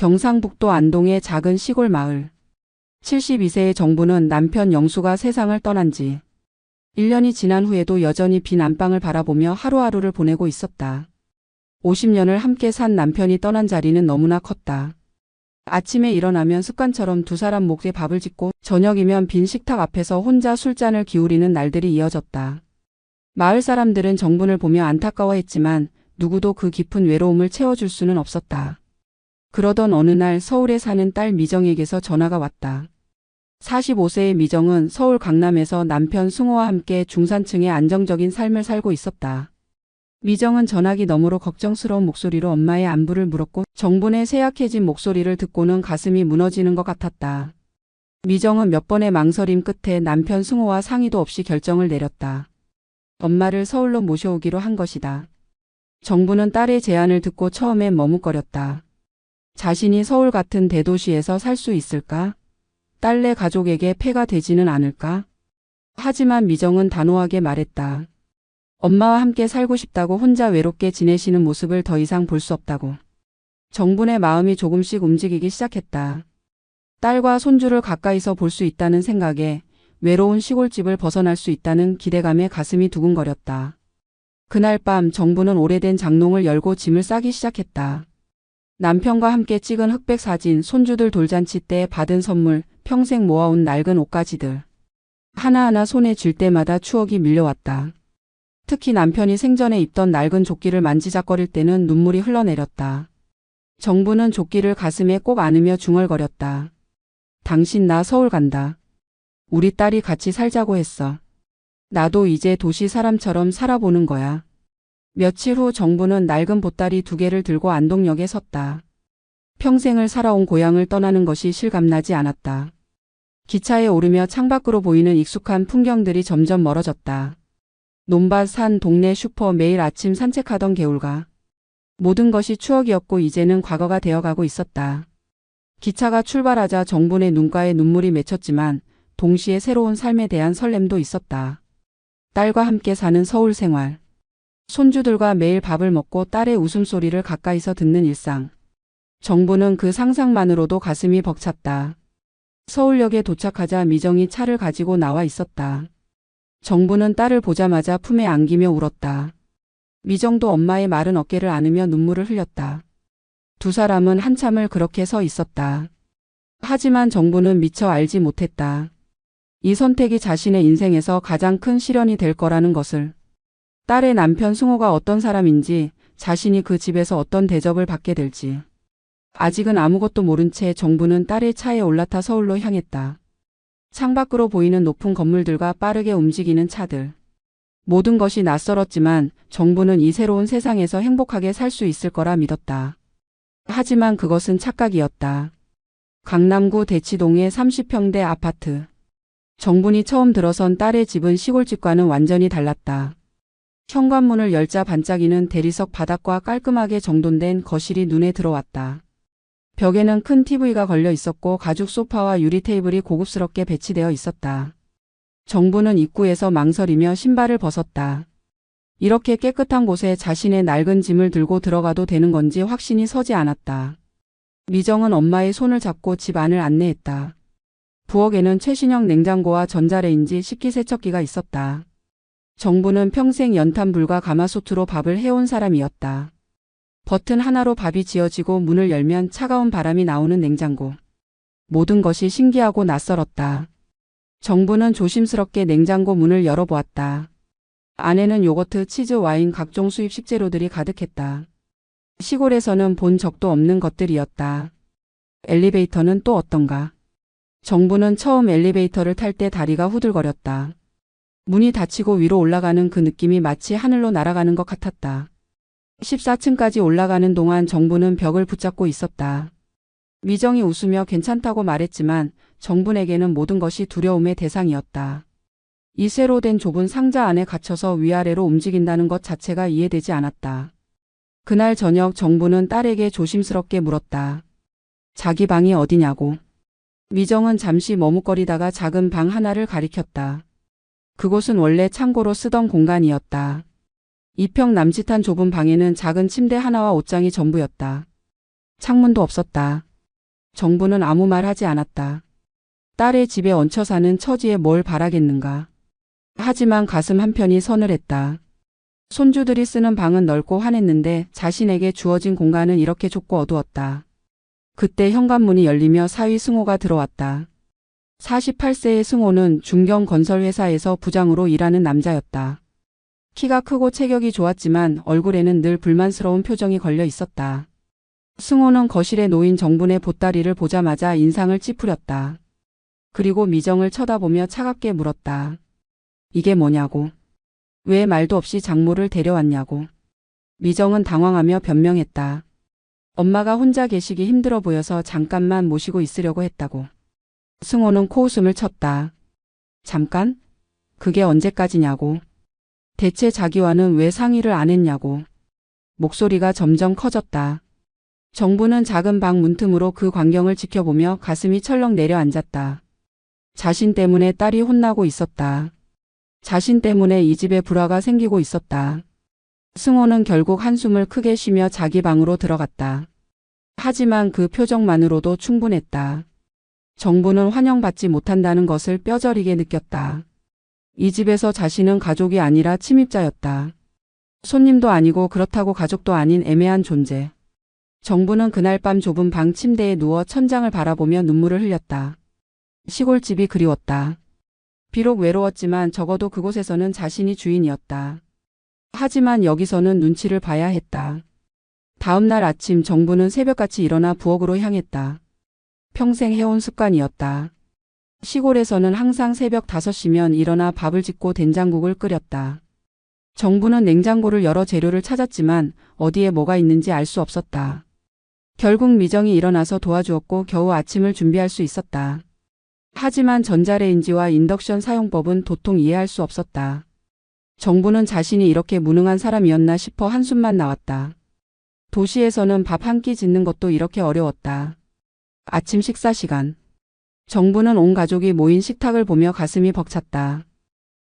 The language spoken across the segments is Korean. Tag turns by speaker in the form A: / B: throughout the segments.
A: 경상북도 안동의 작은 시골 마을. 72세의 정부는 남편 영수가 세상을 떠난 지 1년이 지난 후에도 여전히 빈 안방을 바라보며 하루하루를 보내고 있었다. 50년을 함께 산 남편이 떠난 자리는 너무나 컸다. 아침에 일어나면 습관처럼 두 사람 목에 밥을 짓고 저녁이면 빈 식탁 앞에서 혼자 술잔을 기울이는 날들이 이어졌다. 마을 사람들은 정분을 보며 안타까워했지만 누구도 그 깊은 외로움을 채워줄 수는 없었다. 그러던 어느 날 서울에 사는 딸 미정에게서 전화가 왔다. 45세의 미정은 서울 강남에서 남편 승호와 함께 중산층의 안정적인 삶을 살고 있었다. 미정은 전화기 너머로 걱정스러운 목소리로 엄마의 안부를 물었고 정분의 쇠약해진 목소리를 듣고는 가슴이 무너지는 것 같았다. 미정은 몇 번의 망설임 끝에 남편 승호와 상의도 없이 결정을 내렸다. 엄마를 서울로 모셔오기로 한 것이다. 정부는 딸의 제안을 듣고 처음엔 머뭇거렸다. 자신이 서울 같은 대도시에서 살 수 있을까? 딸네 가족에게 폐가 되지는 않을까? 하지만 미정은 단호하게 말했다. 엄마와 함께 살고 싶다고, 혼자 외롭게 지내시는 모습을 더 이상 볼 수 없다고. 정분의 마음이 조금씩 움직이기 시작했다. 딸과 손주를 가까이서 볼 수 있다는 생각에, 외로운 시골집을 벗어날 수 있다는 기대감에 가슴이 두근거렸다. 그날 밤 정부는 오래된 장롱을 열고 짐을 싸기 시작했다. 남편과 함께 찍은 흑백 사진, 손주들 돌잔치 때 받은 선물, 평생 모아온 낡은 옷가지들. 하나하나 손에 쥘 때마다 추억이 밀려왔다. 특히 남편이 생전에 입던 낡은 조끼를 만지작거릴 때는 눈물이 흘러내렸다. 정부는 조끼를 가슴에 꼭 안으며 중얼거렸다. 당신 나 서울 간다. 우리 딸이 같이 살자고 했어. 나도 이제 도시 사람처럼 살아보는 거야. 며칠 후 정부는 낡은 보따리 2개를 들고 안동역에 섰다. 평생을 살아온 고향을 떠나는 것이 실감나지 않았다. 기차에 오르며 창밖으로 보이는 익숙한 풍경들이 점점 멀어졌다. 논밭, 산, 동네 슈퍼, 매일 아침 산책하던 개울가. 모든 것이 추억이었고 이제는 과거가 되어가고 있었다. 기차가 출발하자 정분의 눈가에 눈물이 맺혔지만 동시에 새로운 삶에 대한 설렘도 있었다. 딸과 함께 사는 서울 생활. 손주들과 매일 밥을 먹고 딸의 웃음소리를 가까이서 듣는 일상. 정부는 그 상상만으로도 가슴이 벅찼다. 서울역에 도착하자 미정이 차를 가지고 나와 있었다. 정부는 딸을 보자마자 품에 안기며 울었다. 미정도 엄마의 마른 어깨를 안으며 눈물을 흘렸다. 두 사람은 한참을 그렇게 서 있었다. 하지만 정부는 미처 알지 못했다. 이 선택이 자신의 인생에서 가장 큰 시련이 될 거라는 것을. 딸의 남편 승호가 어떤 사람인지, 자신이 그 집에서 어떤 대접을 받게 될지. 아직은 아무것도 모른 채 정부는 딸의 차에 올라타 서울로 향했다. 창밖으로 보이는 높은 건물들과 빠르게 움직이는 차들. 모든 것이 낯설었지만 정부는 이 새로운 세상에서 행복하게 살 수 있을 거라 믿었다. 하지만 그것은 착각이었다. 강남구 대치동의 30평대 아파트. 정분이 처음 들어선 딸의 집은 시골집과는 완전히 달랐다. 현관문을 열자 반짝이는 대리석 바닥과 깔끔하게 정돈된 거실이 눈에 들어왔다. 벽에는 큰 TV가 걸려 있었고 가죽 소파와 유리 테이블이 고급스럽게 배치되어 있었다. 정부는 입구에서 망설이며 신발을 벗었다. 이렇게 깨끗한 곳에 자신의 낡은 짐을 들고 들어가도 되는 건지 확신이 서지 않았다. 미정은 엄마의 손을 잡고 집 안을 안내했다. 부엌에는 최신형 냉장고와 전자레인지, 식기세척기가 있었다. 정부는 평생 연탄불과 가마솥으로 밥을 해온 사람이었다. 버튼 하나로 밥이 지어지고 문을 열면 차가운 바람이 나오는 냉장고. 모든 것이 신기하고 낯설었다. 정부는 조심스럽게 냉장고 문을 열어보았다. 안에는 요거트, 치즈, 와인, 각종 수입 식재료들이 가득했다. 시골에서는 본 적도 없는 것들이었다. 엘리베이터는 또 어떤가? 정부는 처음 엘리베이터를 탈 때 다리가 후들거렸다. 문이 닫히고 위로 올라가는 그 느낌이 마치 하늘로 날아가는 것 같았다. 14층까지 올라가는 동안 정부는 벽을 붙잡고 있었다. 미정이 웃으며 괜찮다고 말했지만 정분에게는 모든 것이 두려움의 대상이었다. 이 쇠로 된 좁은 상자 안에 갇혀서 위아래로 움직인다는 것 자체가 이해되지 않았다. 그날 저녁 정부는 딸에게 조심스럽게 물었다. 자기 방이 어디냐고. 미정은 잠시 머뭇거리다가 작은 방 하나를 가리켰다. 그곳은 원래 창고로 쓰던 공간이었다. 2평 남짓한 좁은 방에는 작은 침대 하나와 옷장이 전부였다. 창문도 없었다. 정부는 아무 말 하지 않았다. 딸의 집에 얹혀 사는 처지에 뭘 바라겠는가. 하지만 가슴 한편이 서늘했다. 손주들이 쓰는 방은 넓고 환했는데 자신에게 주어진 공간은 이렇게 좁고 어두웠다. 그때 현관문이 열리며 사위 승호가 들어왔다. 48세의 승호는 중견건설회사에서 부장으로 일하는 남자였다. 키가 크고 체격이 좋았지만 얼굴에는 늘 불만스러운 표정이 걸려 있었다. 승호는 거실에 놓인 정분의 보따리를 보자마자 인상을 찌푸렸다. 그리고 미정을 쳐다보며 차갑게 물었다. 이게 뭐냐고. 왜 말도 없이 장모를 데려왔냐고. 미정은 당황하며 변명했다. 엄마가 혼자 계시기 힘들어 보여서 잠깐만 모시고 있으려고 했다고. 승호는 코웃음을 쳤다. 잠깐? 그게 언제까지냐고. 대체 자기와는 왜 상의를 안 했냐고. 목소리가 점점 커졌다. 정부는 작은 방 문틈으로 그 광경을 지켜보며 가슴이 철렁 내려앉았다. 자신 때문에 딸이 혼나고 있었다. 자신 때문에 이 집에 불화가 생기고 있었다. 승호는 결국 한숨을 크게 쉬며 자기 방으로 들어갔다. 하지만 그 표정만으로도 충분했다. 정부는 환영받지 못한다는 것을 뼈저리게 느꼈다. 이 집에서 자신은 가족이 아니라 침입자였다. 손님도 아니고 그렇다고 가족도 아닌 애매한 존재. 정부는 그날 밤 좁은 방 침대에 누워 천장을 바라보며 눈물을 흘렸다. 시골집이 그리웠다. 비록 외로웠지만 적어도 그곳에서는 자신이 주인이었다. 하지만 여기서는 눈치를 봐야 했다. 다음 날 아침 정부는 새벽같이 일어나 부엌으로 향했다. 평생 해온 습관이었다. 시골에서는 항상 새벽 5시면 일어나 밥을 짓고 된장국을 끓였다. 정부는 냉장고를 열어 재료를 찾았지만 어디에 뭐가 있는지 알 수 없었다. 결국 미정이 일어나서 도와주었고 겨우 아침을 준비할 수 있었다. 하지만 전자레인지와 인덕션 사용법은 도통 이해할 수 없었다. 정부는 자신이 이렇게 무능한 사람이었나 싶어 한숨만 나왔다. 도시에서는 밥 한 끼 짓는 것도 이렇게 어려웠다. 아침 식사 시간. 정부는 온 가족이 모인 식탁을 보며 가슴이 벅찼다.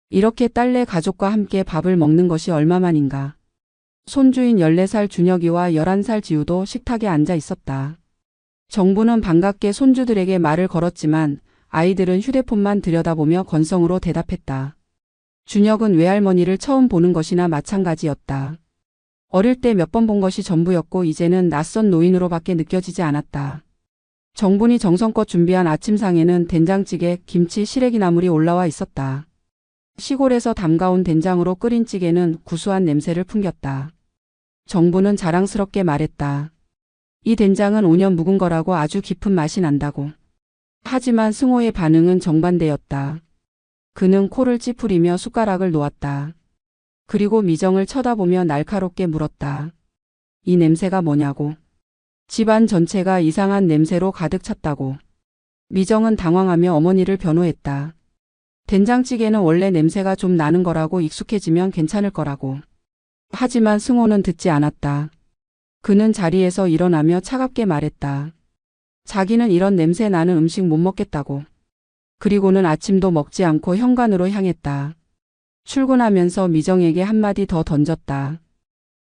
A: 이렇게 딸네 가족과 함께 밥을 먹는 것이 얼마만인가. 손주인 14살 준혁이와 11살 지우도 식탁에 앉아 있었다. 정부는 반갑게 손주들에게 말을 걸었지만 아이들은 휴대폰만 들여다보며 건성으로 대답했다. 준혁은 외할머니를 처음 보는 것이나 마찬가지였다. 어릴 때 몇 번 본 것이 전부였고 이제는 낯선 노인으로밖에 느껴지지 않았다. 정분이 정성껏 준비한 아침상에는 된장찌개, 김치, 시래기 나물이 올라와 있었다. 시골에서 담가온 된장으로 끓인 찌개는 구수한 냄새를 풍겼다. 정부는 자랑스럽게 말했다. 이 된장은 5년 묵은 거라고 아주 깊은 맛이 난다고. 하지만 승호의 반응은 정반대였다. 그는 코를 찌푸리며 숟가락을 놓았다. 그리고 미정을 쳐다보며 날카롭게 물었다. 이 냄새가 뭐냐고. 집안 전체가 이상한 냄새로 가득 찼다고. 미정은 당황하며 어머니를 변호했다. 된장찌개는 원래 냄새가 좀 나는 거라고 익숙해지면 괜찮을 거라고. 하지만 승호는 듣지 않았다. 그는 자리에서 일어나며 차갑게 말했다. 자기는 이런 냄새 나는 음식 못 먹겠다고. 그리고는 아침도 먹지 않고 현관으로 향했다. 출근하면서 미정에게 한마디 더 던졌다.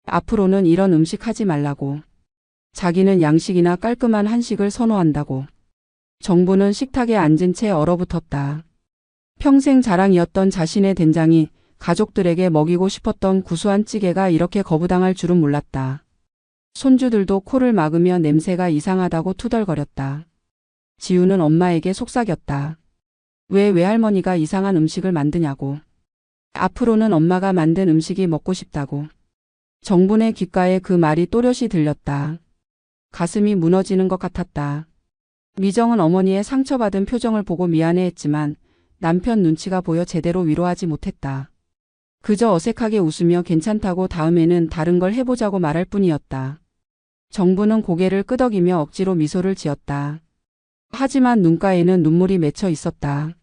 A: 앞으로는 이런 음식 하지 말라고. 자기는 양식이나 깔끔한 한식을 선호한다고. 정부는 식탁에 앉은 채 얼어붙었다. 평생 자랑이었던 자신의 된장이 가족들에게 먹이고 싶었던 구수한 찌개가 이렇게 거부당할 줄은 몰랐다. 손주들도 코를 막으며 냄새가 이상하다고 투덜거렸다. 지우는 엄마에게 속삭였다. 왜 외할머니가 이상한 음식을 만드냐고. 앞으로는 엄마가 만든 음식이 먹고 싶다고. 정분의 귓가에 그 말이 또렷이 들렸다. 가슴이 무너지는 것 같았다. 미정은 어머니의 상처받은 표정을 보고 미안해했지만 남편 눈치가 보여 제대로 위로하지 못했다. 그저 어색하게 웃으며 괜찮다고 다음에는 다른 걸 해보자고 말할 뿐이었다. 정부는 고개를 끄덕이며 억지로 미소를 지었다. 하지만 눈가에는 눈물이 맺혀 있었다.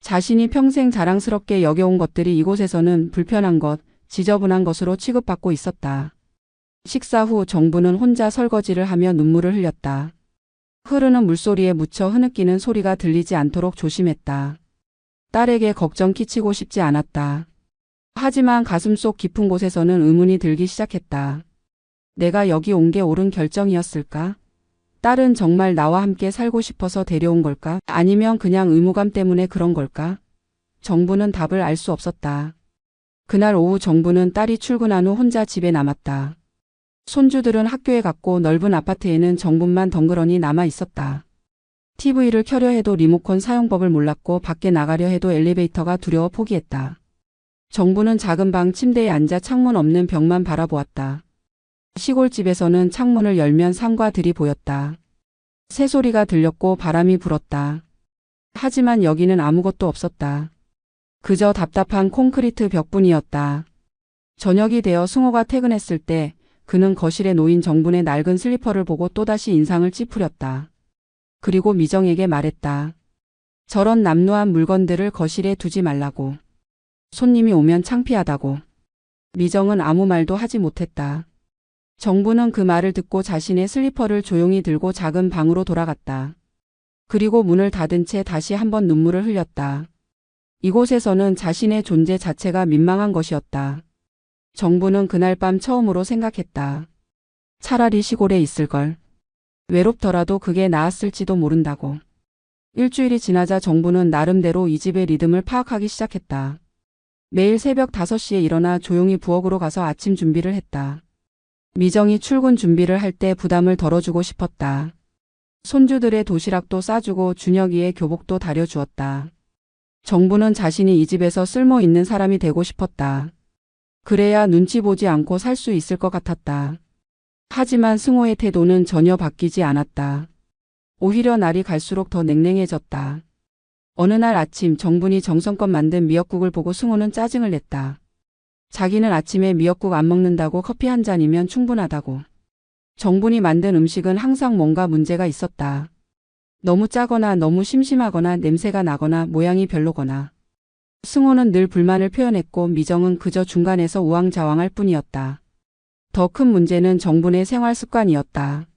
A: 자신이 평생 자랑스럽게 여겨온 것들이 이곳에서는 불편한 것, 지저분한 것으로 취급받고 있었다. 식사 후 정부는 혼자 설거지를 하며 눈물을 흘렸다. 흐르는 물소리에 묻혀 흐느끼는 소리가 들리지 않도록 조심했다. 딸에게 걱정 끼치고 싶지 않았다. 하지만 가슴속 깊은 곳에서는 의문이 들기 시작했다. 내가 여기 온 게 옳은 결정이었을까? 딸은 정말 나와 함께 살고 싶어서 데려온 걸까? 아니면 그냥 의무감 때문에 그런 걸까? 정부는 답을 알 수 없었다. 그날 오후 정부는 딸이 출근한 후 혼자 집에 남았다. 손주들은 학교에 갔고 넓은 아파트에는 정부만 덩그러니 남아 있었다. TV를 켜려 해도 리모컨 사용법을 몰랐고 밖에 나가려 해도 엘리베이터가 두려워 포기했다. 정부는 작은 방 침대에 앉아 창문 없는 벽만 바라보았다. 시골집에서는 창문을 열면 산과 들이 보였다. 새소리가 들렸고 바람이 불었다. 하지만 여기는 아무것도 없었다. 그저 답답한 콘크리트 벽뿐이었다. 저녁이 되어 승호가 퇴근했을 때 그는 거실에 놓인 정분의 낡은 슬리퍼를 보고 또다시 인상을 찌푸렸다. 그리고 미정에게 말했다. 저런 남루한 물건들을 거실에 두지 말라고. 손님이 오면 창피하다고. 미정은 아무 말도 하지 못했다. 정부는 그 말을 듣고 자신의 슬리퍼를 조용히 들고 작은 방으로 돌아갔다. 그리고 문을 닫은 채 다시 한번 눈물을 흘렸다. 이곳에서는 자신의 존재 자체가 민망한 것이었다. 정부는 그날 밤 처음으로 생각했다. 차라리 시골에 있을걸. 외롭더라도 그게 나았을지도 모른다고. 일주일이 지나자 정부는 나름대로 이 집의 리듬을 파악하기 시작했다. 매일 새벽 5시에 일어나 조용히 부엌으로 가서 아침 준비를 했다. 미정이 출근 준비를 할 때 부담을 덜어주고 싶었다. 손주들의 도시락도 싸주고 준혁이의 교복도 다려주었다. 정부는 자신이 이 집에서 쓸모 있는 사람이 되고 싶었다. 그래야 눈치 보지 않고 살 수 있을 것 같았다. 하지만 승호의 태도는 전혀 바뀌지 않았다. 오히려 날이 갈수록 더 냉랭해졌다. 어느 날 아침 정분이 정성껏 만든 미역국을 보고 승호는 짜증을 냈다. 자기는 아침에 미역국 안 먹는다고 커피 한 잔이면 충분하다고. 정분이 만든 음식은 항상 뭔가 문제가 있었다. 너무 짜거나 너무 심심하거나 냄새가 나거나 모양이 별로거나. 승호는 늘 불만을 표현했고 미정은 그저 중간에서 우왕좌왕할 뿐이었다. 더 큰 문제는 정분의 생활 습관이었다.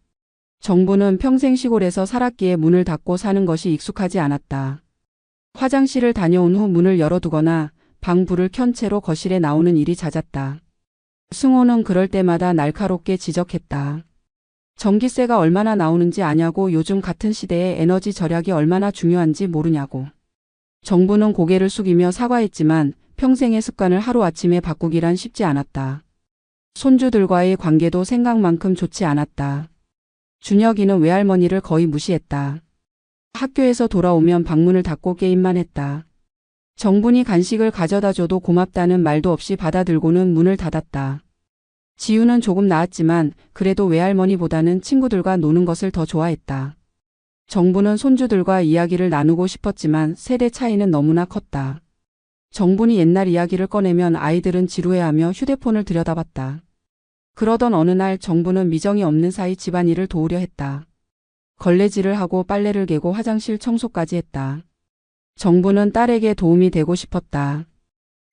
A: 정분은 평생 시골에서 살았기에 문을 닫고 사는 것이 익숙하지 않았다. 화장실을 다녀온 후 문을 열어두거나 방 불을 켠 채로 거실에 나오는 일이 잦았다. 승호는 그럴 때마다 날카롭게 지적했다. 전기세가 얼마나 나오는지 아냐고. 요즘 같은 시대에 에너지 절약이 얼마나 중요한지 모르냐고. 정부는 고개를 숙이며 사과했지만 평생의 습관을 하루아침에 바꾸기란 쉽지 않았다. 손주들과의 관계도 생각만큼 좋지 않았다. 준혁이는 외할머니를 거의 무시했다. 학교에서 돌아오면 방문을 닫고 게임만 했다. 정분이 간식을 가져다 줘도 고맙다는 말도 없이 받아들고는 문을 닫았다. 지우는 조금 나았지만 그래도 외할머니보다는 친구들과 노는 것을 더 좋아했다. 정분은 손주들과 이야기를 나누고 싶었지만 세대 차이는 너무나 컸다. 정분이 옛날 이야기를 꺼내면 아이들은 지루해하며 휴대폰을 들여다봤다. 그러던 어느 날 정분은 미정이 없는 사이 집안일을 도우려 했다. 걸레질을 하고 빨래를 개고 화장실 청소까지 했다. 정부는 딸에게 도움이 되고 싶었다.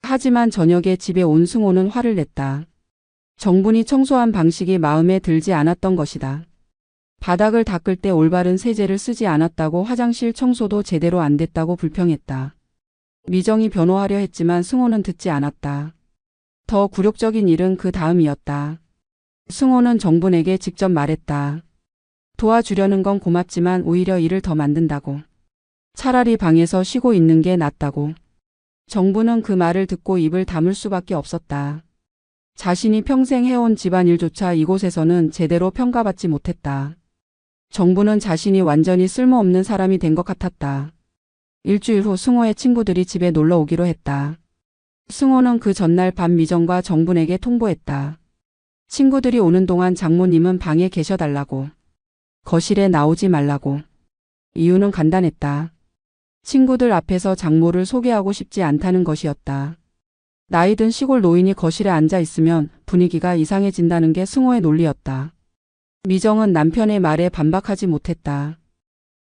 A: 하지만 저녁에 집에 온 승호는 화를 냈다. 정분이 청소한 방식이 마음에 들지 않았던 것이다. 바닥을 닦을 때 올바른 세제를 쓰지 않았다고, 화장실 청소도 제대로 안 됐다고 불평했다. 미정이 변호하려 했지만 승호는 듣지 않았다. 더 굴욕적인 일은 그 다음이었다. 승호는 정분에게 직접 말했다. 도와주려는 건 고맙지만 오히려 일을 더 만든다고. 차라리 방에서 쉬고 있는 게 낫다고. 정부는 그 말을 듣고 입을 다물 수밖에 없었다. 자신이 평생 해온 집안일조차 이곳에서는 제대로 평가받지 못했다. 정부는 자신이 완전히 쓸모없는 사람이 된 것 같았다. 일주일 후 승호의 친구들이 집에 놀러 오기로 했다. 승호는 그 전날 밤 미정과 정분에게 통보했다. 친구들이 오는 동안 장모님은 방에 계셔달라고. 거실에 나오지 말라고. 이유는 간단했다. 친구들 앞에서 장모를 소개하고 싶지 않다는 것이었다. 나이든 시골 노인이 거실에 앉아 있으면 분위기가 이상해진다는 게 승호의 논리였다. 미정은 남편의 말에 반박하지 못했다.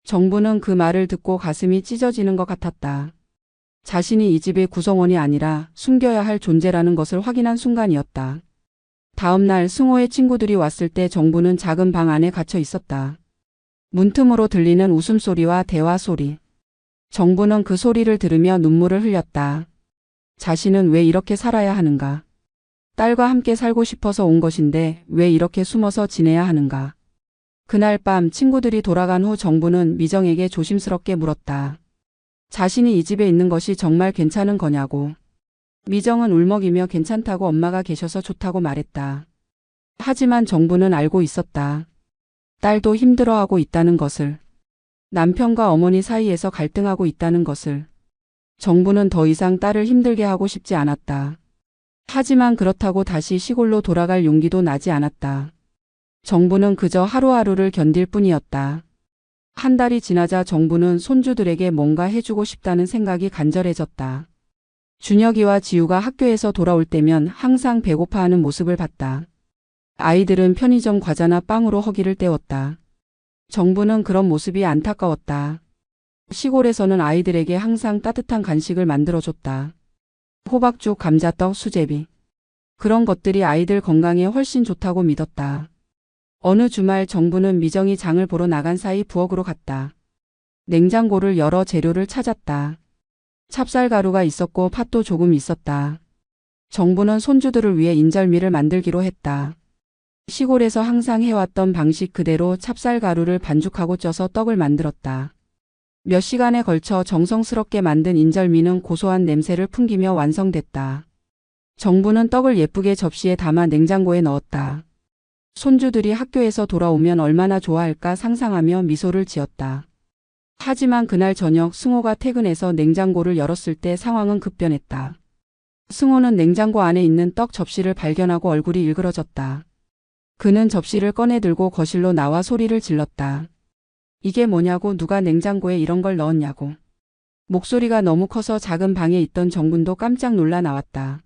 A: 정부는 그 말을 듣고 가슴이 찢어지는 것 같았다. 자신이 이 집의 구성원이 아니라 숨겨야 할 존재라는 것을 확인한 순간이었다. 다음 날 승호의 친구들이 왔을 때 정부는 작은 방 안에 갇혀 있었다. 문틈으로 들리는 웃음소리와 대화 소리. 정부는 그 소리를 들으며 눈물을 흘렸다. 자신은 왜 이렇게 살아야 하는가? 딸과 함께 살고 싶어서 온 것인데 왜 이렇게 숨어서 지내야 하는가? 그날 밤 친구들이 돌아간 후 정부는 미정에게 조심스럽게 물었다. 자신이 이 집에 있는 것이 정말 괜찮은 거냐고. 미정은 울먹이며 괜찮다고 엄마가 계셔서 좋다고 말했다. 하지만 정부는 알고 있었다. 딸도 힘들어하고 있다는 것을. 남편과 어머니 사이에서 갈등하고 있다는 것을. 정부는 더 이상 딸을 힘들게 하고 싶지 않았다. 하지만 그렇다고 다시 시골로 돌아갈 용기도 나지 않았다. 정부는 그저 하루하루를 견딜 뿐이었다. 한 달이 지나자 정부는 손주들에게 뭔가 해주고 싶다는 생각이 간절해졌다. 준혁이와 지우가 학교에서 돌아올 때면 항상 배고파하는 모습을 봤다. 아이들은 편의점 과자나 빵으로 허기를 때웠다. 정부는 그런 모습이 안타까웠다. 시골에서는 아이들에게 항상 따뜻한 간식을 만들어줬다. 호박죽, 감자떡, 수제비. 그런 것들이 아이들 건강에 훨씬 좋다고 믿었다. 어느 주말 정부는 미정이 장을 보러 나간 사이 부엌으로 갔다. 냉장고를 열어 재료를 찾았다. 찹쌀가루가 있었고 팥도 조금 있었다. 정부는 손주들을 위해 인절미를 만들기로 했다. 시골에서 항상 해왔던 방식 그대로 찹쌀가루를 반죽하고 쪄서 떡을 만들었다. 몇 시간에 걸쳐 정성스럽게 만든 인절미는 고소한 냄새를 풍기며 완성됐다. 정부는 떡을 예쁘게 접시에 담아 냉장고에 넣었다. 손주들이 학교에서 돌아오면 얼마나 좋아할까 상상하며 미소를 지었다. 하지만 그날 저녁 승호가 퇴근해서 냉장고를 열었을 때 상황은 급변했다. 승호는 냉장고 안에 있는 떡 접시를 발견하고 얼굴이 일그러졌다. 그는 접시를 꺼내 들고 거실로 나와 소리를 질렀다. 이게 뭐냐고, 누가 냉장고에 이런 걸 넣었냐고. 목소리가 너무 커서 작은 방에 있던 정분도 깜짝 놀라 나왔다.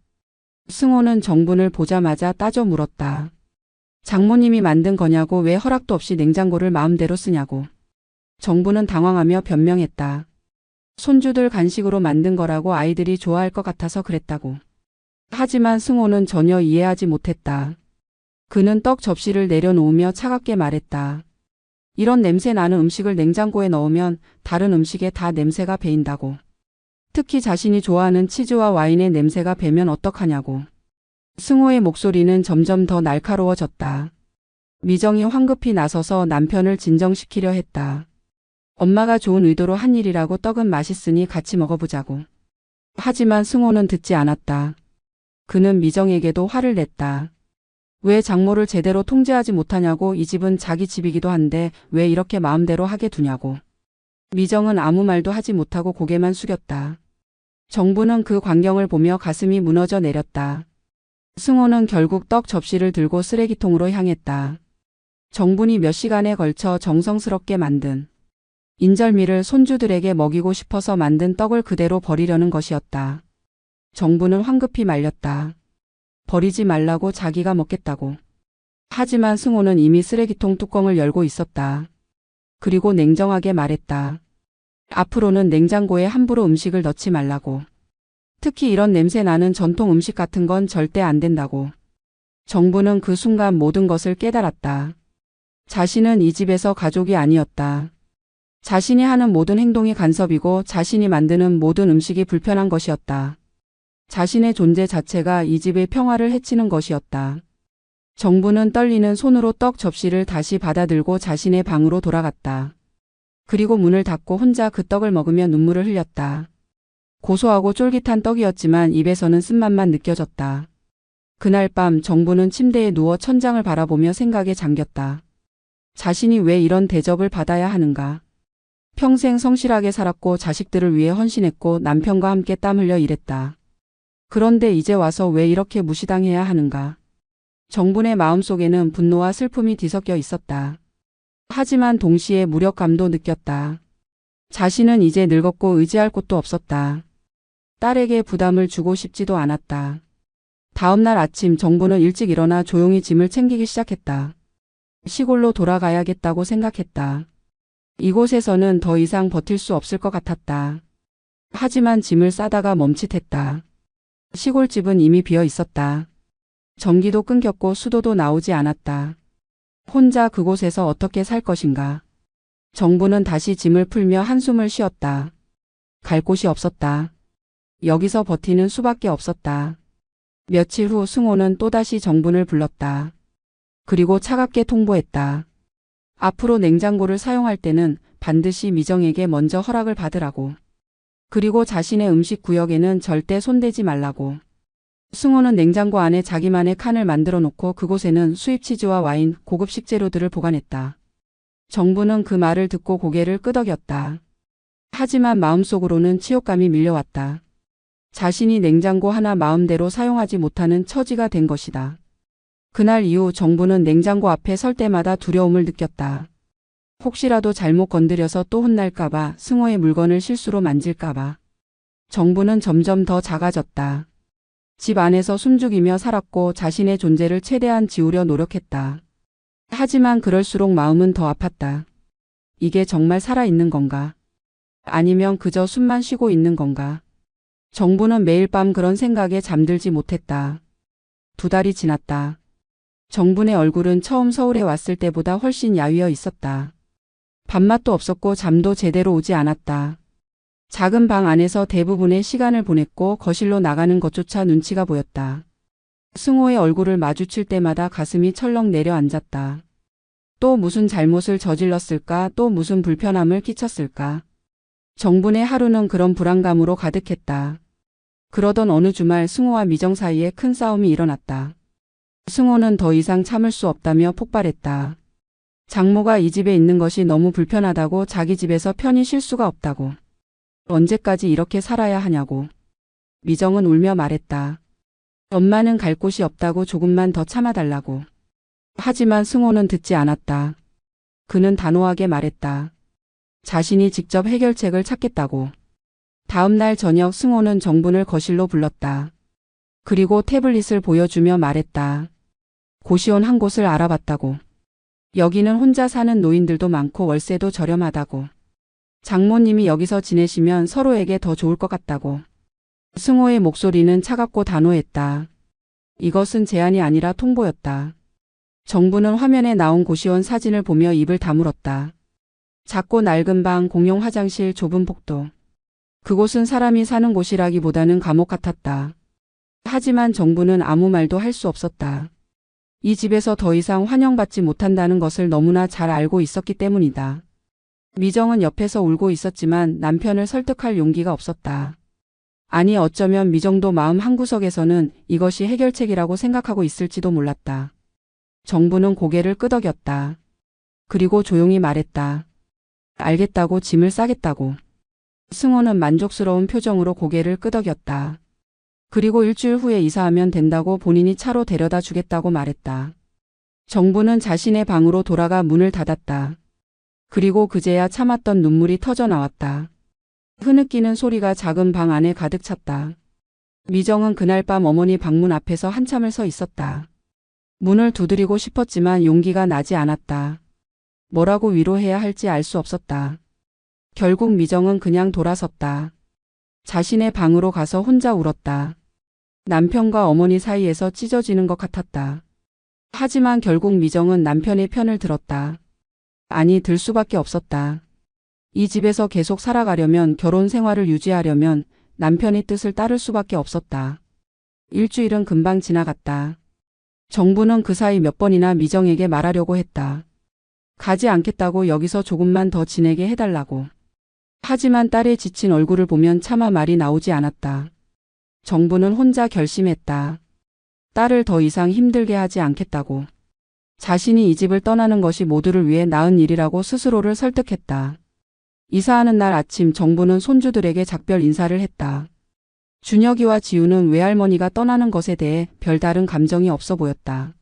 A: 승호는 정분을 보자마자 따져 물었다. 장모님이 만든 거냐고, 왜 허락도 없이 냉장고를 마음대로 쓰냐고. 정부는 당황하며 변명했다. 손주들 간식으로 만든 거라고, 아이들이 좋아할 것 같아서 그랬다고. 하지만 승호는 전혀 이해하지 못했다. 그는 떡 접시를 내려놓으며 차갑게 말했다. 이런 냄새 나는 음식을 냉장고에 넣으면 다른 음식에 다 냄새가 배인다고. 특히 자신이 좋아하는 치즈와 와인의 냄새가 배면 어떡하냐고. 승호의 목소리는 점점 더 날카로워졌다. 미정이 황급히 나서서 남편을 진정시키려 했다. 엄마가 좋은 의도로 한 일이라고, 떡은 맛있으니 같이 먹어보자고. 하지만 승호는 듣지 않았다. 그는 미정에게도 화를 냈다. 왜 장모를 제대로 통제하지 못하냐고, 이 집은 자기 집이기도 한데 왜 이렇게 마음대로 하게 두냐고. 미정은 아무 말도 하지 못하고 고개만 숙였다. 정부는 그 광경을 보며 가슴이 무너져 내렸다. 승호는 결국 떡 접시를 들고 쓰레기통으로 향했다. 정분이 몇 시간에 걸쳐 정성스럽게 만든 인절미를 손주들에게 먹이고 싶어서 만든 떡을 그대로 버리려는 것이었다. 정부는 황급히 말렸다. 버리지 말라고, 자기가 먹겠다고. 하지만 승호는 이미 쓰레기통 뚜껑을 열고 있었다. 그리고 냉정하게 말했다. 앞으로는 냉장고에 함부로 음식을 넣지 말라고. 특히 이런 냄새 나는 전통 음식 같은 건 절대 안 된다고. 정부는 그 순간 모든 것을 깨달았다. 자신은 이 집에서 가족이 아니었다. 자신이 하는 모든 행동이 간섭이고 자신이 만드는 모든 음식이 불편한 것이었다. 자신의 존재 자체가 이 집의 평화를 해치는 것이었다. 정부는 떨리는 손으로 떡 접시를 다시 받아들고 자신의 방으로 돌아갔다. 그리고 문을 닫고 혼자 그 떡을 먹으며 눈물을 흘렸다. 고소하고 쫄깃한 떡이었지만 입에서는 쓴맛만 느껴졌다. 그날 밤 정부는 침대에 누워 천장을 바라보며 생각에 잠겼다. 자신이 왜 이런 대접을 받아야 하는가. 평생 성실하게 살았고 자식들을 위해 헌신했고 남편과 함께 땀 흘려 일했다. 그런데 이제 와서 왜 이렇게 무시당해야 하는가. 정분의 마음속에는 분노와 슬픔이 뒤섞여 있었다. 하지만 동시에 무력감도 느꼈다. 자신은 이제 늙었고 의지할 곳도 없었다. 딸에게 부담을 주고 싶지도 않았다. 다음 날 아침 정부는 일찍 일어나 조용히 짐을 챙기기 시작했다. 시골로 돌아가야겠다고 생각했다. 이곳에서는 더 이상 버틸 수 없을 것 같았다. 하지만 짐을 싸다가 멈칫했다. 시골집은 이미 비어 있었다. 전기도 끊겼고 수도도 나오지 않았다. 혼자 그곳에서 어떻게 살 것인가. 정부는 다시 짐을 풀며 한숨을 쉬었다. 갈 곳이 없었다. 여기서 버티는 수밖에 없었다. 며칠 후 승호는 또다시 정분을 불렀다. 그리고 차갑게 통보했다. 앞으로 냉장고를 사용할 때는 반드시 미정에게 먼저 허락을 받으라고. 그리고 자신의 음식 구역에는 절대 손대지 말라고. 승호는 냉장고 안에 자기만의 칸을 만들어 놓고 그곳에는 수입 치즈와 와인, 고급 식재료들을 보관했다. 정부는 그 말을 듣고 고개를 끄덕였다. 하지만 마음속으로는 치욕감이 밀려왔다. 자신이 냉장고 하나 마음대로 사용하지 못하는 처지가 된 것이다. 그날 이후 정부는 냉장고 앞에 설 때마다 두려움을 느꼈다. 혹시라도 잘못 건드려서 또 혼날까봐, 승호의 물건을 실수로 만질까봐. 정부는 점점 더 작아졌다. 집 안에서 숨죽이며 살았고 자신의 존재를 최대한 지우려 노력했다. 하지만 그럴수록 마음은 더 아팠다. 이게 정말 살아있는 건가? 아니면 그저 숨만 쉬고 있는 건가? 정부는 매일 밤 그런 생각에 잠들지 못했다. 2달이 지났다. 정부의 얼굴은 처음 서울에 왔을 때보다 훨씬 야위어 있었다. 밥맛도 없었고 잠도 제대로 오지 않았다. 작은 방 안에서 대부분의 시간을 보냈고 거실로 나가는 것조차 눈치가 보였다. 승호의 얼굴을 마주칠 때마다 가슴이 철렁 내려앉았다. 또 무슨 잘못을 저질렀을까? 또 무슨 불편함을 끼쳤을까? 정분의 하루는 그런 불안감으로 가득했다. 그러던 어느 주말 승호와 미정 사이에 큰 싸움이 일어났다. 승호는 더 이상 참을 수 없다며 폭발했다. 장모가 이 집에 있는 것이 너무 불편하다고, 자기 집에서 편히 쉴 수가 없다고. 언제까지 이렇게 살아야 하냐고. 미정은 울며 말했다. 엄마는 갈 곳이 없다고, 조금만 더 참아달라고. 하지만 승호는 듣지 않았다. 그는 단호하게 말했다. 자신이 직접 해결책을 찾겠다고. 다음 날 저녁 승호는 정분을 거실로 불렀다. 그리고 태블릿을 보여주며 말했다. 고시원 한 곳을 알아봤다고. 여기는 혼자 사는 노인들도 많고 월세도 저렴하다고. 장모님이 여기서 지내시면 서로에게 더 좋을 것 같다고. 승호의 목소리는 차갑고 단호했다. 이것은 제안이 아니라 통보였다. 정부는 화면에 나온 고시원 사진을 보며 입을 다물었다. 작고 낡은 방, 공용 화장실, 좁은 복도. 그곳은 사람이 사는 곳이라기보다는 감옥 같았다. 하지만 정부는 아무 말도 할 수 없었다. 이 집에서 더 이상 환영받지 못한다는 것을 너무나 잘 알고 있었기 때문이다. 미정은 옆에서 울고 있었지만 남편을 설득할 용기가 없었다. 아니, 어쩌면 미정도 마음 한구석에서는 이것이 해결책이라고 생각하고 있을지도 몰랐다. 정부는 고개를 끄덕였다. 그리고 조용히 말했다. 알겠다고, 짐을 싸겠다고. 승호는 만족스러운 표정으로 고개를 끄덕였다. 그리고 일주일 후에 이사하면 된다고, 본인이 차로 데려다 주겠다고 말했다. 정부는 자신의 방으로 돌아가 문을 닫았다. 그리고 그제야 참았던 눈물이 터져 나왔다. 흐느끼는 소리가 작은 방 안에 가득 찼다. 미정은 그날 밤 어머니 방문 앞에서 한참을 서 있었다. 문을 두드리고 싶었지만 용기가 나지 않았다. 뭐라고 위로해야 할지 알 수 없었다. 결국 미정은 그냥 돌아섰다. 자신의 방으로 가서 혼자 울었다. 남편과 어머니 사이에서 찢어지는 것 같았다. 하지만 결국 미정은 남편의 편을 들었다. 아니, 들 수밖에 없었다. 이 집에서 계속 살아가려면, 결혼 생활을 유지하려면 남편의 뜻을 따를 수밖에 없었다. 일주일은 금방 지나갔다. 정부는 그 사이 몇 번이나 미정에게 말하려고 했다. 가지 않겠다고, 여기서 조금만 더 지내게 해달라고. 하지만 딸의 지친 얼굴을 보면 차마 말이 나오지 않았다. 정부는 혼자 결심했다. 딸을 더 이상 힘들게 하지 않겠다고. 자신이 이 집을 떠나는 것이 모두를 위해 나은 일이라고 스스로를 설득했다. 이사하는 날 아침 정부는 손주들에게 작별 인사를 했다. 준혁이와 지우는 외할머니가 떠나는 것에 대해 별다른 감정이 없어 보였다.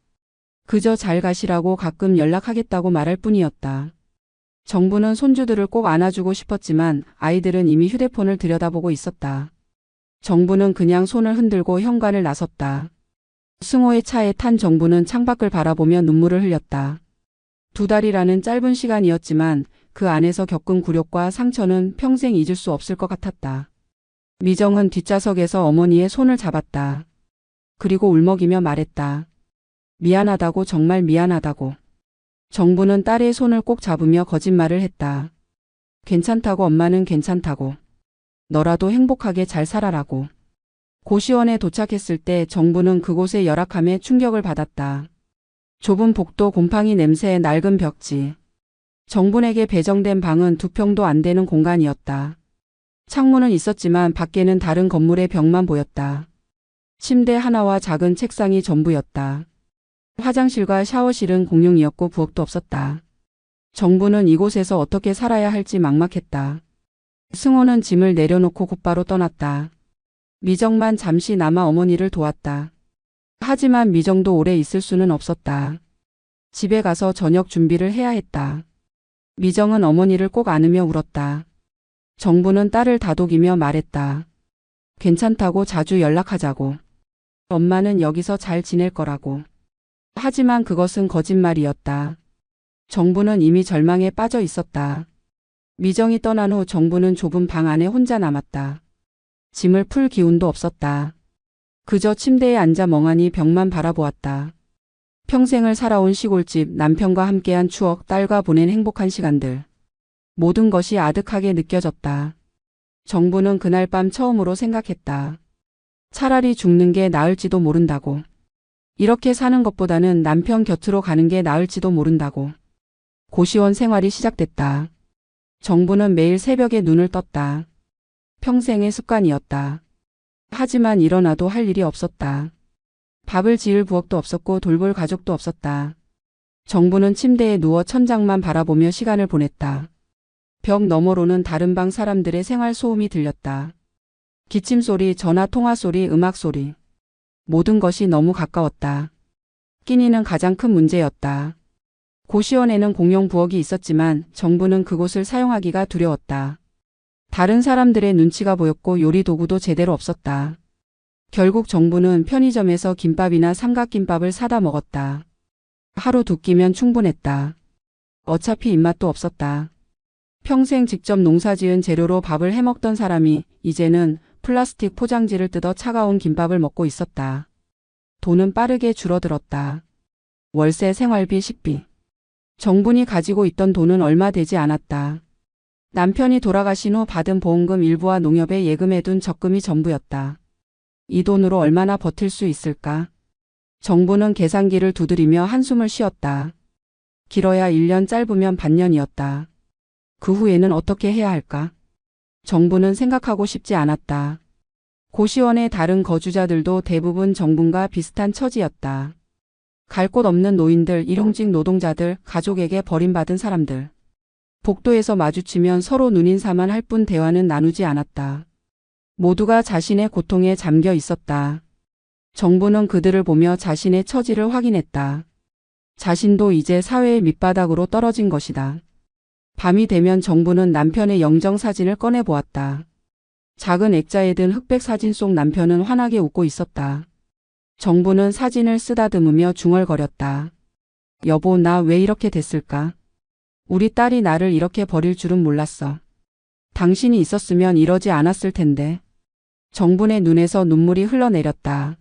A: 그저 잘 가시라고, 가끔 연락하겠다고 말할 뿐이었다. 정부는 손주들을 꼭 안아주고 싶었지만 아이들은 이미 휴대폰을 들여다보고 있었다. 정부는 그냥 손을 흔들고 현관을 나섰다. 승호의 차에 탄 정부는 창밖을 바라보며 눈물을 흘렸다. 2달이라는 짧은 시간이었지만 그 안에서 겪은 굴욕과 상처는 평생 잊을 수 없을 것 같았다. 미정은 뒷좌석에서 어머니의 손을 잡았다. 그리고 울먹이며 말했다. 미안하다고, 정말 미안하다고. 정부는 딸의 손을 꼭 잡으며 거짓말을 했다. 괜찮다고, 엄마는 괜찮다고. 너라도 행복하게 잘 살아라고. 고시원에 도착했을 때 정부는 그곳의 열악함에 충격을 받았다. 좁은 복도, 곰팡이 냄새에 낡은 벽지. 정분에게 배정된 방은 2평도 안 되는 공간이었다. 창문은 있었지만 밖에는 다른 건물의 벽만 보였다. 침대 하나와 작은 책상이 전부였다. 화장실과 샤워실은 공용이었고 부엌도 없었다. 정부는 이곳에서 어떻게 살아야 할지 막막했다. 승호는 짐을 내려놓고 곧바로 떠났다. 미정만 잠시 남아 어머니를 도왔다. 하지만 미정도 오래 있을 수는 없었다. 집에 가서 저녁 준비를 해야 했다. 미정은 어머니를 꼭 안으며 울었다. 정부는 딸을 다독이며 말했다. 괜찮다고, 자주 연락하자고. 엄마는 여기서 잘 지낼 거라고. 하지만 그것은 거짓말이었다. 정부는 이미 절망에 빠져 있었다. 미정이 떠난 후 정부는 좁은 방 안에 혼자 남았다. 짐을 풀 기운도 없었다. 그저 침대에 앉아 멍하니 벽만 바라보았다. 평생을 살아온 시골집, 남편과 함께한 추억, 딸과 보낸 행복한 시간들. 모든 것이 아득하게 느껴졌다. 정부는 그날 밤 처음으로 생각했다. 차라리 죽는 게 나을지도 모른다고. 이렇게 사는 것보다는 남편 곁으로 가는 게 나을지도 모른다고. 고시원 생활이 시작됐다. 정부는 매일 새벽에 눈을 떴다. 평생의 습관이었다. 하지만 일어나도 할 일이 없었다. 밥을 지을 부엌도 없었고 돌볼 가족도 없었다. 정부는 침대에 누워 천장만 바라보며 시간을 보냈다. 벽 너머로는 다른 방 사람들의 생활 소음이 들렸다. 기침 소리, 전화 통화 소리, 음악 소리. 모든 것이 너무 가까웠다. 끼니는 가장 큰 문제였다. 고시원에는 공용 부엌이 있었지만 정부는 그곳을 사용하기가 두려웠다. 다른 사람들의 눈치가 보였고 요리 도구도 제대로 없었다. 결국 정부는 편의점에서 김밥이나 삼각김밥을 사다 먹었다. 하루 2끼면 충분했다. 어차피 입맛도 없었다. 평생 직접 농사지은 재료로 밥을 해먹던 사람이 이제는 플라스틱 포장지를 뜯어 차가운 김밥을 먹고 있었다. 돈은 빠르게 줄어들었다. 월세, 생활비, 식비. 정분이 가지고 있던 돈은 얼마 되지 않았다. 남편이 돌아가신 후 받은 보험금 일부와 농협에 예금해둔 적금이 전부였다. 이 돈으로 얼마나 버틸 수 있을까? 정부는 계산기를 두드리며 한숨을 쉬었다. 길어야 1년, 짧으면 반년이었다. 그 후에는 어떻게 해야 할까? 정부는 생각하고 싶지 않았다. 고시원의 다른 거주자들도 대부분 정부와 비슷한 처지였다. 갈 곳 없는 노인들, 일용직 노동자들, 가족에게 버림받은 사람들. 복도에서 마주치면 서로 눈인사만 할 뿐 대화는 나누지 않았다. 모두가 자신의 고통에 잠겨 있었다. 정부는 그들을 보며 자신의 처지를 확인했다. 자신도 이제 사회의 밑바닥으로 떨어진 것이다. 밤이 되면 정부는 남편의 영정사진을 꺼내보았다. 작은 액자에 든 흑백 사진 속 남편은 환하게 웃고 있었다. 정부는 사진을 쓰다듬으며 중얼거렸다. 여보, 나 왜 이렇게 됐을까? 우리 딸이 나를 이렇게 버릴 줄은 몰랐어. 당신이 있었으면 이러지 않았을 텐데. 정분의 눈에서 눈물이 흘러내렸다.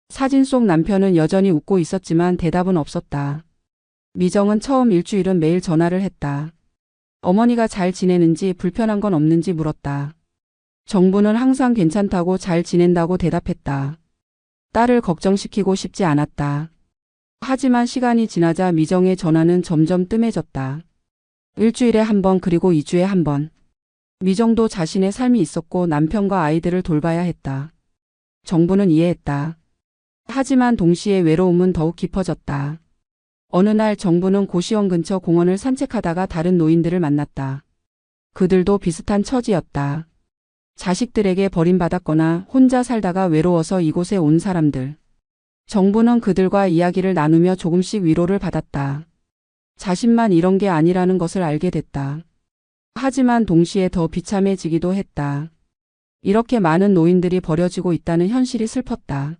A: 사진 속 남편은 여전히 웃고 있었지만 대답은 없었다. 미정은 처음 일주일은 매일 전화를 했다. 어머니가 잘 지내는지, 불편한 건 없는지 물었다. 정부는 항상 괜찮다고, 잘 지낸다고 대답했다. 딸을 걱정시키고 싶지 않았다. 하지만 시간이 지나자 미정의 전화는 점점 뜸해졌다. 일주일에 한 번, 그리고 2주에 한 번. 미정도 자신의 삶이 있었고 남편과 아이들을 돌봐야 했다. 정부는 이해했다. 하지만 동시에 외로움은 더욱 깊어졌다. 어느 날 정부는 고시원 근처 공원을 산책하다가 다른 노인들을 만났다. 그들도 비슷한 처지였다. 자식들에게 버림받았거나 혼자 살다가 외로워서 이곳에 온 사람들. 정부는 그들과 이야기를 나누며 조금씩 위로를 받았다. 자신만 이런 게 아니라는 것을 알게 됐다. 하지만 동시에 더 비참해지기도 했다. 이렇게 많은 노인들이 버려지고 있다는 현실이 슬펐다.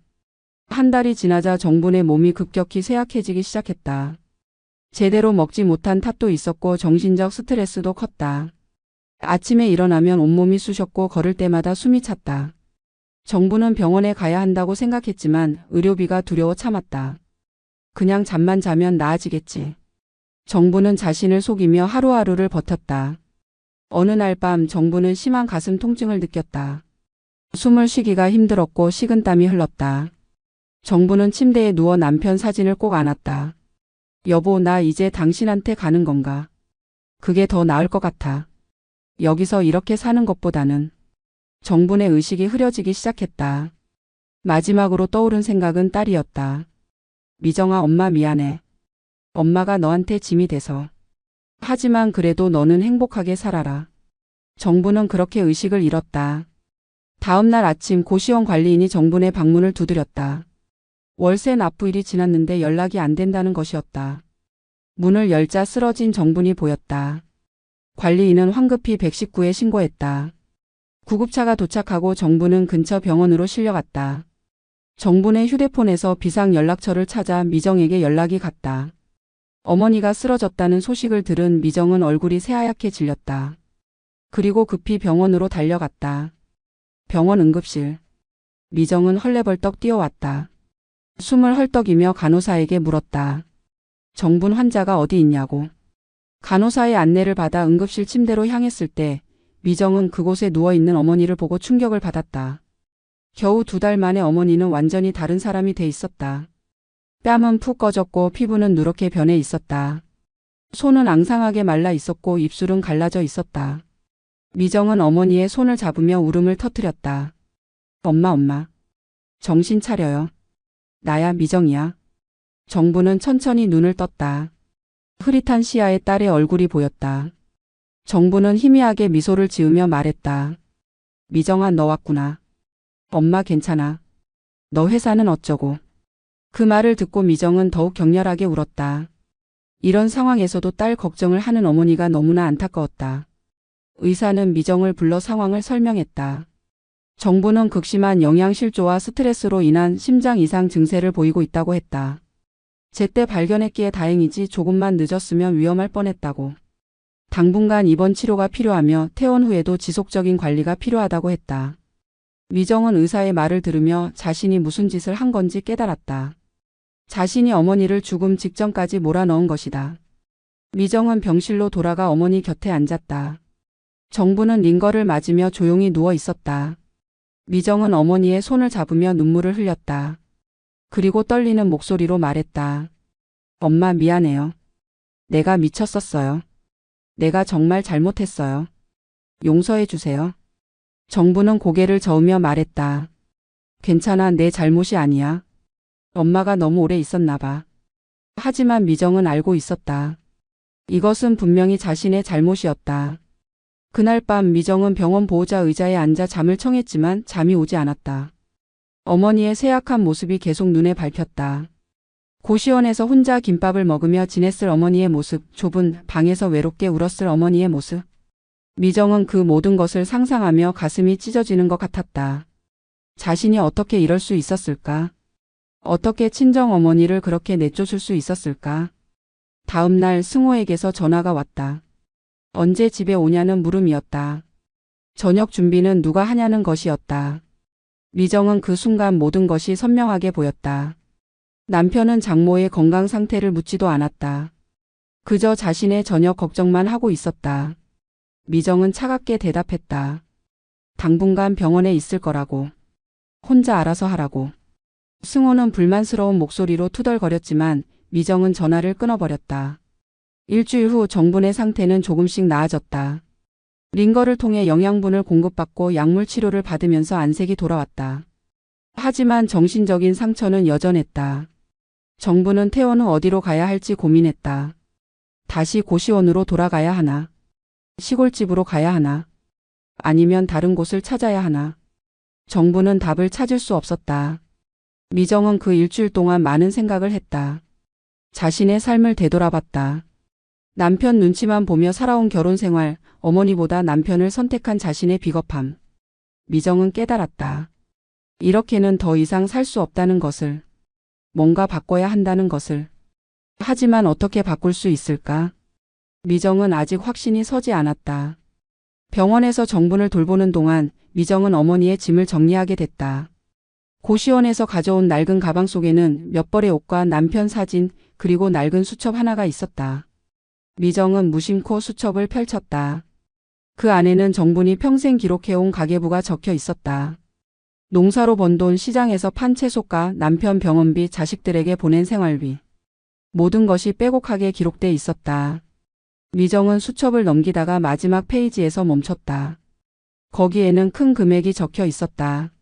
A: 한 달이 지나자 정분의 몸이 급격히 쇠약해지기 시작했다. 제대로 먹지 못한 탓도 있었고 정신적 스트레스도 컸다. 아침에 일어나면 온몸이 쑤셨고 걸을 때마다 숨이 찼다. 정부는 병원에 가야 한다고 생각했지만 의료비가 두려워 참았다. 그냥 잠만 자면 나아지겠지. 정부는 자신을 속이며 하루하루를 버텼다. 어느 날 밤 정부는 심한 가슴 통증을 느꼈다. 숨을 쉬기가 힘들었고 식은땀이 흘렀다. 정부는 침대에 누워 남편 사진을 꼭 안았다. 여보, 나 이제 당신한테 가는 건가? 그게 더 나을 것 같아. 여기서 이렇게 사는 것보다는. 정분의 의식이 흐려지기 시작했다. 마지막으로 떠오른 생각은 딸이었다. 미정아, 엄마 미안해. 엄마가 너한테 짐이 돼서. 하지만 그래도 너는 행복하게 살아라. 정분은 그렇게 의식을 잃었다. 다음 날 아침 고시원 관리인이 정분의 방문을 두드렸다. 월세 납부일이 지났는데 연락이 안 된다는 것이었다. 문을 열자 쓰러진 정분이 보였다. 관리인은 황급히 119에 신고했다. 구급차가 도착하고 정분은 근처 병원으로 실려갔다. 정분의 휴대폰에서 비상 연락처를 찾아 미정에게 연락이 갔다. 어머니가 쓰러졌다는 소식을 들은 미정은 얼굴이 새하얗게 질렸다. 그리고 급히 병원으로 달려갔다. 병원 응급실. 미정은 헐레벌떡 뛰어왔다. 숨을 헐떡이며 간호사에게 물었다. 정분 환자가 어디 있냐고. 간호사의 안내를 받아 응급실 침대로 향했을 때 미정은 그곳에 누워있는 어머니를 보고 충격을 받았다. 겨우 2달 만에 어머니는 완전히 다른 사람이 돼 있었다. 뺨은 푹 꺼졌고 피부는 누렇게 변해 있었다. 손은 앙상하게 말라 있었고 입술은 갈라져 있었다. 미정은 어머니의 손을 잡으며 울음을 터뜨렸다. 엄마. 정신 차려요. 나야 미정이야. 정부는 천천히 눈을 떴다. 흐릿한 시야에 딸의 얼굴이 보였다. 정부는 희미하게 미소를 지으며 말했다. 미정아, 너 왔구나. 엄마 괜찮아. 너 회사는 어쩌고. 그 말을 듣고 미정은 더욱 격렬하게 울었다. 이런 상황에서도 딸 걱정을 하는 어머니가 너무나 안타까웠다. 의사는 미정을 불러 상황을 설명했다. 정부는 극심한 영양실조와 스트레스로 인한 심장 이상 증세를 보이고 있다고 했다. 제때 발견했기에 다행이지 조금만 늦었으면 위험할 뻔했다고. 당분간 입원 치료가 필요하며 퇴원 후에도 지속적인 관리가 필요하다고 했다. 미정은 의사의 말을 들으며 자신이 무슨 짓을 한 건지 깨달았다. 자신이 어머니를 죽음 직전까지 몰아넣은 것이다. 미정은 병실로 돌아가 어머니 곁에 앉았다. 정부는 링거를 맞으며 조용히 누워 있었다. 미정은 어머니의 손을 잡으며 눈물을 흘렸다. 그리고 떨리는 목소리로 말했다. 엄마 미안해요. 내가 미쳤었어요. 내가 정말 잘못했어요. 용서해 주세요. 정부는 고개를 저으며 말했다. 괜찮아, 내 잘못이 아니야. 엄마가 너무 오래 있었나 봐. 하지만 미정은 알고 있었다. 이것은 분명히 자신의 잘못이었다. 그날 밤 미정은 병원 보호자 의자에 앉아 잠을 청했지만 잠이 오지 않았다. 어머니의 쇠약한 모습이 계속 눈에 밟혔다. 고시원에서 혼자 김밥을 먹으며 지냈을 어머니의 모습, 좁은 방에서 외롭게 울었을 어머니의 모습. 미정은 그 모든 것을 상상하며 가슴이 찢어지는 것 같았다. 자신이 어떻게 이럴 수 있었을까? 어떻게 친정어머니를 그렇게 내쫓을 수 있었을까? 다음 날 승호에게서 전화가 왔다. 언제 집에 오냐는 물음이었다. 저녁 준비는 누가 하냐는 것이었다. 미정은 그 순간 모든 것이 선명하게 보였다. 남편은 장모의 건강 상태를 묻지도 않았다. 그저 자신의 저녁 걱정만 하고 있었다. 미정은 차갑게 대답했다. 당분간 병원에 있을 거라고. 혼자 알아서 하라고. 승호는 불만스러운 목소리로 투덜거렸지만 미정은 전화를 끊어버렸다. 일주일 후 정분의 상태는 조금씩 나아졌다. 링거를 통해 영양분을 공급받고 약물 치료를 받으면서 안색이 돌아왔다. 하지만 정신적인 상처는 여전했다. 정부는 퇴원 후 어디로 가야 할지 고민했다. 다시 고시원으로 돌아가야 하나? 시골집으로 가야 하나? 아니면 다른 곳을 찾아야 하나? 정부는 답을 찾을 수 없었다. 미정은 그 일주일 동안 많은 생각을 했다. 자신의 삶을 되돌아봤다. 남편 눈치만 보며 살아온 결혼 생활, 어머니보다 남편을 선택한 자신의 비겁함. 미정은 깨달았다. 이렇게는 더 이상 살 수 없다는 것을. 뭔가 바꿔야 한다는 것을. 하지만 어떻게 바꿀 수 있을까? 미정은 아직 확신이 서지 않았다. 병원에서 정분을 돌보는 동안 미정은 어머니의 짐을 정리하게 됐다. 고시원에서 가져온 낡은 가방 속에는 몇 벌의 옷과 남편 사진 그리고 낡은 수첩 하나가 있었다. 미정은 무심코 수첩을 펼쳤다. 그 안에는 정분이 평생 기록해온 가계부가 적혀 있었다. 농사로 번 돈, 시장에서 판 채소가, 남편 병원비, 자식들에게 보낸 생활비. 모든 것이 빼곡하게 기록돼 있었다. 미정은 수첩을 넘기다가 마지막 페이지에서 멈췄다. 거기에는 큰 금액이 적혀 있었다.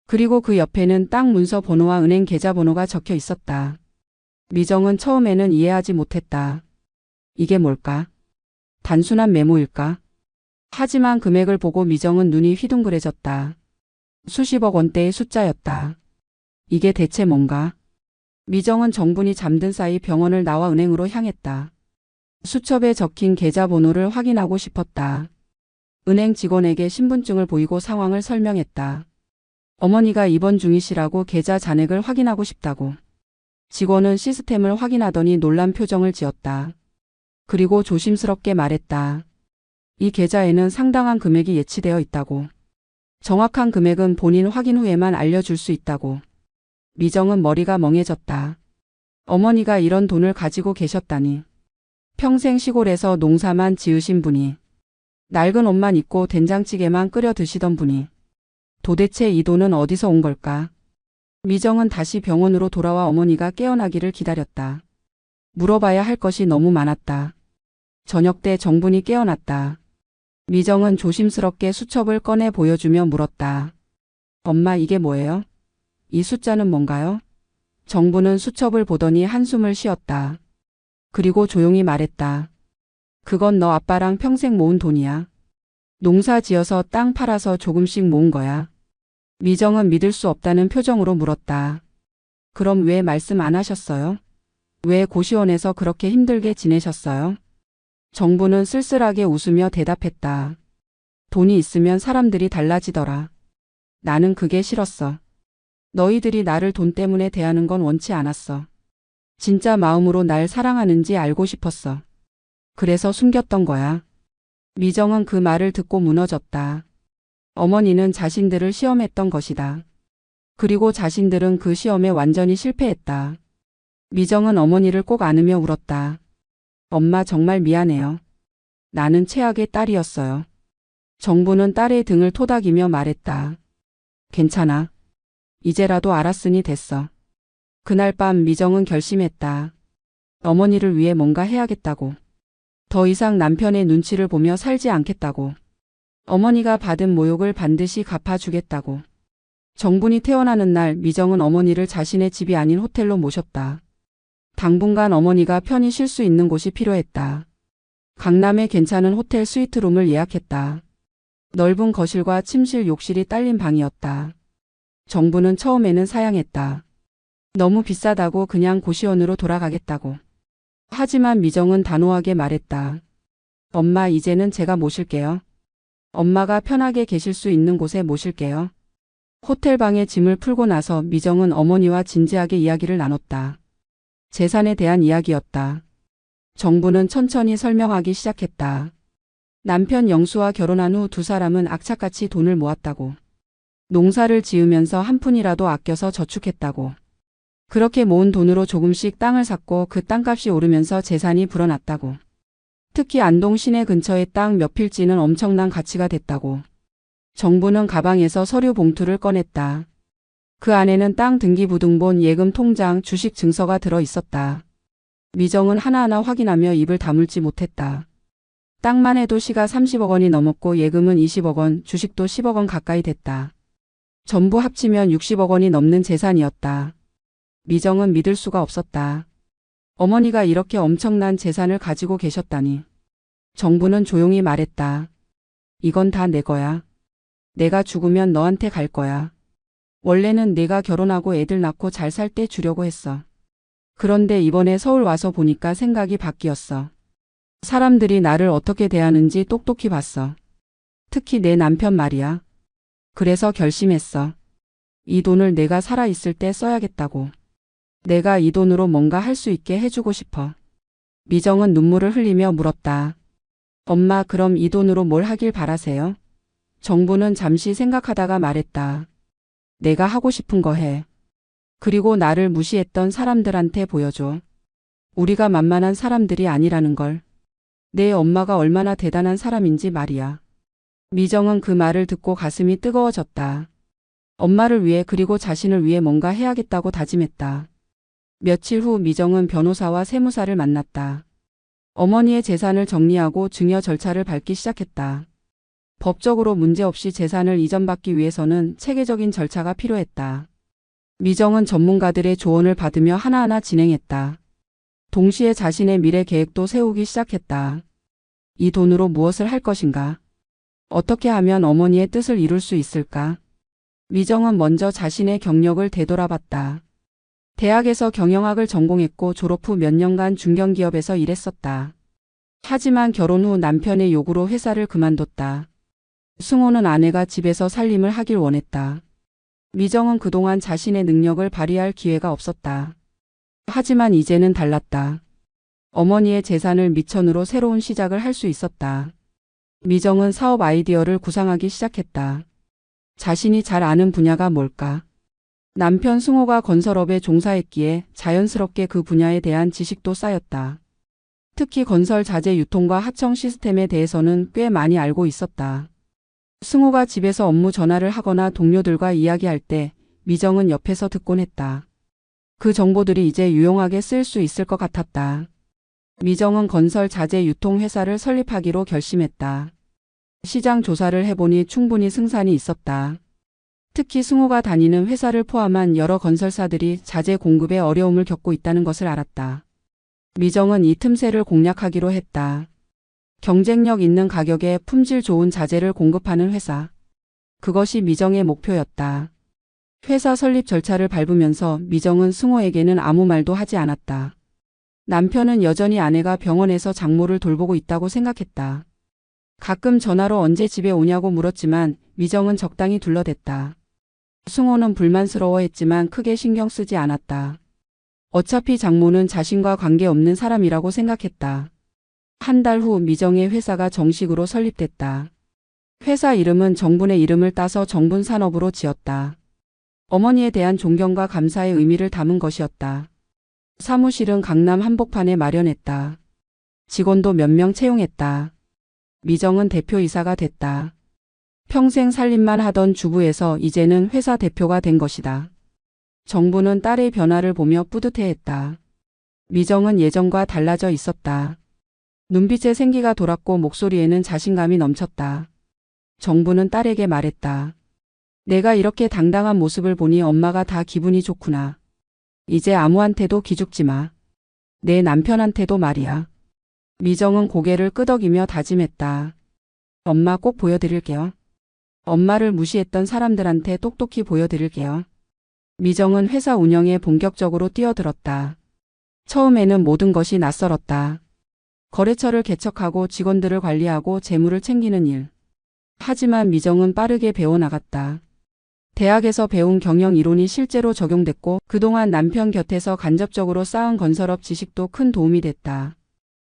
A: 그리고 그 옆에는 땅 문서 번호와 은행 계좌 번호가 적혀 있었다. 미정은 처음에는 이해하지 못했다. 이게 뭘까? 단순한 메모일까? 하지만 금액을 보고 미정은 눈이 휘둥그레졌다. 수십억 원대의 숫자였다. 이게 대체 뭔가? 미정은 정분이 잠든 사이 병원을 나와 은행으로 향했다. 수첩에 적힌 계좌 번호를 확인하고 싶었다. 은행 직원에게 신분증을 보이고 상황을 설명했다. 어머니가 입원 중이시라고 계좌 잔액을 확인하고 싶다고. 직원은 시스템을 확인하더니 놀란 표정을 지었다. 그리고 조심스럽게 말했다. 이 계좌에는 상당한 금액이 예치되어 있다고. 정확한 금액은 본인 확인 후에만 알려줄 수 있다고. 미정은 머리가 멍해졌다. 어머니가 이런 돈을 가지고 계셨다니. 평생 시골에서 농사만 지으신 분이, 낡은 옷만 입고 된장찌개만 끓여 드시던 분이 도대체 이 돈은 어디서 온 걸까? 미정은 다시 병원으로 돌아와 어머니가 깨어나기를 기다렸다. 물어봐야 할 것이 너무 많았다. 저녁 때 정분이 깨어났다. 미정은 조심스럽게 수첩을 꺼내 보여주며 물었다. 엄마, 이게 뭐예요? 이 숫자는 뭔가요? 정분은 수첩을 보더니 한숨을 쉬었다. 그리고 조용히 말했다. 그건 너 아빠랑 평생 모은 돈이야. 농사 지어서 땅 팔아서 조금씩 모은 거야. 미정은 믿을 수 없다는 표정으로 물었다. 그럼 왜 말씀 안 하셨어요? 왜 고시원에서 그렇게 힘들게 지내셨어요? 정부는 쓸쓸하게 웃으며 대답했다. 돈이 있으면 사람들이 달라지더라. 나는 그게 싫었어. 너희들이 나를 돈 때문에 대하는 건 원치 않았어. 진짜 마음으로 날 사랑하는지 알고 싶었어. 그래서 숨겼던 거야. 미정은 그 말을 듣고 무너졌다. 어머니는 자신들을 시험했던 것이다. 그리고 자신들은 그 시험에 완전히 실패했다. 미정은 어머니를 꼭 안으며 울었다. 엄마, 정말 미안해요. 나는 최악의 딸이었어요. 정부는 딸의 등을 토닥이며 말했다. 괜찮아. 이제라도 알았으니 됐어. 그날 밤 미정은 결심했다. 어머니를 위해 뭔가 해야겠다고. 더 이상 남편의 눈치를 보며 살지 않겠다고. 어머니가 받은 모욕을 반드시 갚아주겠다고. 정분이 태어나는 날 미정은 어머니를 자신의 집이 아닌 호텔로 모셨다. 당분간 어머니가 편히 쉴 수 있는 곳이 필요했다. 강남의 괜찮은 호텔 스위트룸을 예약했다. 넓은 거실과 침실, 욕실이 딸린 방이었다. 정부는 처음에는 사양했다. 너무 비싸다고 그냥 고시원으로 돌아가겠다고. 하지만 미정은 단호하게 말했다. 엄마, 이제는 제가 모실게요. 엄마가 편하게 계실 수 있는 곳에 모실게요. 호텔 방에 짐을 풀고 나서 미정은 어머니와 진지하게 이야기를 나눴다. 재산에 대한 이야기였다. 정부는 천천히 설명하기 시작했다. 남편 영수와 결혼한 후 두 사람은 악착같이 돈을 모았다고. 농사를 지으면서 한 푼이라도 아껴서 저축했다고. 그렇게 모은 돈으로 조금씩 땅을 샀고 그 땅값이 오르면서 재산이 불어났다고. 특히 안동 시내 근처의 땅 몇 필지는 엄청난 가치가 됐다고. 정부는 가방에서 서류 봉투를 꺼냈다. 그 안에는 땅 등기부등본, 예금 통장, 주식 증서가 들어 있었다. 미정은 하나하나 확인하며 입을 다물지 못했다. 땅만 해도 시가 30억 원이 넘었고 예금은 20억 원, 주식도 10억 원 가까이 됐다. 전부 합치면 60억 원이 넘는 재산이었다. 미정은 믿을 수가 없었다. 어머니가 이렇게 엄청난 재산을 가지고 계셨다니. 정부는 조용히 말했다. 이건 다 내 거야. 내가 죽으면 너한테 갈 거야. 원래는 내가 결혼하고 애들 낳고 잘 살 때 주려고 했어. 그런데 이번에 서울 와서 보니까 생각이 바뀌었어. 사람들이 나를 어떻게 대하는지 똑똑히 봤어. 특히 내 남편 말이야. 그래서 결심했어. 이 돈을 내가 살아있을 때 써야겠다고. 내가 이 돈으로 뭔가 할 수 있게 해주고 싶어. 미정은 눈물을 흘리며 물었다. 엄마, 그럼 이 돈으로 뭘 하길 바라세요? 정부는 잠시 생각하다가 말했다. 내가 하고 싶은 거 해. 그리고 나를 무시했던 사람들한테 보여줘. 우리가 만만한 사람들이 아니라는 걸. 내 엄마가 얼마나 대단한 사람인지 말이야. 미정은 그 말을 듣고 가슴이 뜨거워졌다. 엄마를 위해 그리고 자신을 위해 뭔가 해야겠다고 다짐했다. 며칠 후 미정은 변호사와 세무사를 만났다. 어머니의 재산을 정리하고 증여 절차를 밟기 시작했다. 법적으로 문제없이 재산을 이전받기 위해서는 체계적인 절차가 필요했다. 미정은 전문가들의 조언을 받으며 하나하나 진행했다. 동시에 자신의 미래 계획도 세우기 시작했다. 이 돈으로 무엇을 할 것인가? 어떻게 하면 어머니의 뜻을 이룰 수 있을까? 미정은 먼저 자신의 경력을 되돌아봤다. 대학에서 경영학을 전공했고 졸업 후 몇 년간 중견기업에서 일했었다. 하지만 결혼 후 남편의 요구로 회사를 그만뒀다. 승호는 아내가 집에서 살림을 하길 원했다. 미정은 그동안 자신의 능력을 발휘할 기회가 없었다. 하지만 이제는 달랐다. 어머니의 재산을 미천으로 새로운 시작을 할 수 있었다. 미정은 사업 아이디어를 구상하기 시작했다. 자신이 잘 아는 분야가 뭘까? 남편 승호가 건설업에 종사했기에 자연스럽게 그 분야에 대한 지식도 쌓였다. 특히 건설 자재 유통과 하청 시스템에 대해서는 꽤 많이 알고 있었다. 승호가 집에서 업무 전화를 하거나 동료들과 이야기할 때 미정은 옆에서 듣곤 했다. 그 정보들이 이제 유용하게 쓰일 수 있을 것 같았다. 미정은 건설 자재 유통 회사를 설립하기로 결심했다. 시장 조사를 해보니 충분히 승산이 있었다. 특히 승호가 다니는 회사를 포함한 여러 건설사들이 자재 공급에 어려움을 겪고 있다는 것을 알았다. 미정은 이 틈새를 공략하기로 했다. 경쟁력 있는 가격에 품질 좋은 자재를 공급하는 회사. 그것이 미정의 목표였다. 회사 설립 절차를 밟으면서 미정은 승호에게는 아무 말도 하지 않았다. 남편은 여전히 아내가 병원에서 장모를 돌보고 있다고 생각했다. 가끔 전화로 언제 집에 오냐고 물었지만 미정은 적당히 둘러댔다. 승호는 불만스러워했지만 크게 신경 쓰지 않았다. 어차피 장모는 자신과 관계없는 사람이라고 생각했다. 한 달 후 미정의 회사가 정식으로 설립됐다. 회사 이름은 정분의 이름을 따서 정분산업으로 지었다. 어머니에 대한 존경과 감사의 의미를 담은 것이었다. 사무실은 강남 한복판에 마련했다. 직원도 몇 명 채용했다. 미정은 대표이사가 됐다. 평생 살림만 하던 주부에서 이제는 회사 대표가 된 것이다. 정부는 딸의 변화를 보며 뿌듯해했다. 미정은 예전과 달라져 있었다. 눈빛에 생기가 돌았고 목소리에는 자신감이 넘쳤다. 정부는 딸에게 말했다. 내가 이렇게 당당한 모습을 보니 엄마가 다 기분이 좋구나. 이제 아무한테도 기죽지 마. 내 남편한테도 말이야. 미정은 고개를 끄덕이며 다짐했다. 엄마 꼭 보여드릴게요. 엄마를 무시했던 사람들한테 똑똑히 보여드릴게요. 미정은 회사 운영에 본격적으로 뛰어들었다. 처음에는 모든 것이 낯설었다. 거래처를 개척하고 직원들을 관리하고 재물을 챙기는 일. 하지만 미정은 빠르게 배워나갔다. 대학에서 배운 경영 이론이 실제로 적용됐고 그동안 남편 곁에서 간접적으로 쌓은 건설업 지식도 큰 도움이 됐다.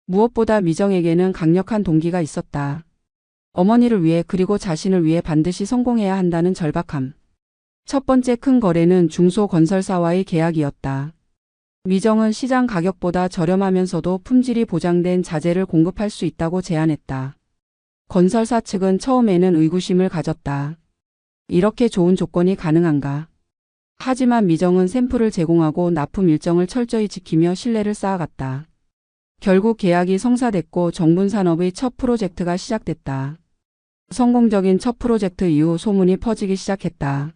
A: 무엇보다 미정에게는 강력한 동기가 있었다. 어머니를 위해 그리고 자신을 위해 반드시 성공해야 한다는 절박함. 첫 번째 큰 거래는 중소건설사와의 계약이었다. 미정은 시장 가격보다 저렴하면서도 품질이 보장된 자재를 공급할 수 있다고 제안했다. 건설사 측은 처음에는 의구심을 가졌다. 이렇게 좋은 조건이 가능한가? 하지만 미정은 샘플을 제공하고 납품 일정을 철저히 지키며 신뢰를 쌓아갔다. 결국 계약이 성사됐고 정분산업의 첫 프로젝트가 시작됐다. 성공적인 첫 프로젝트 이후 소문이 퍼지기 시작했다.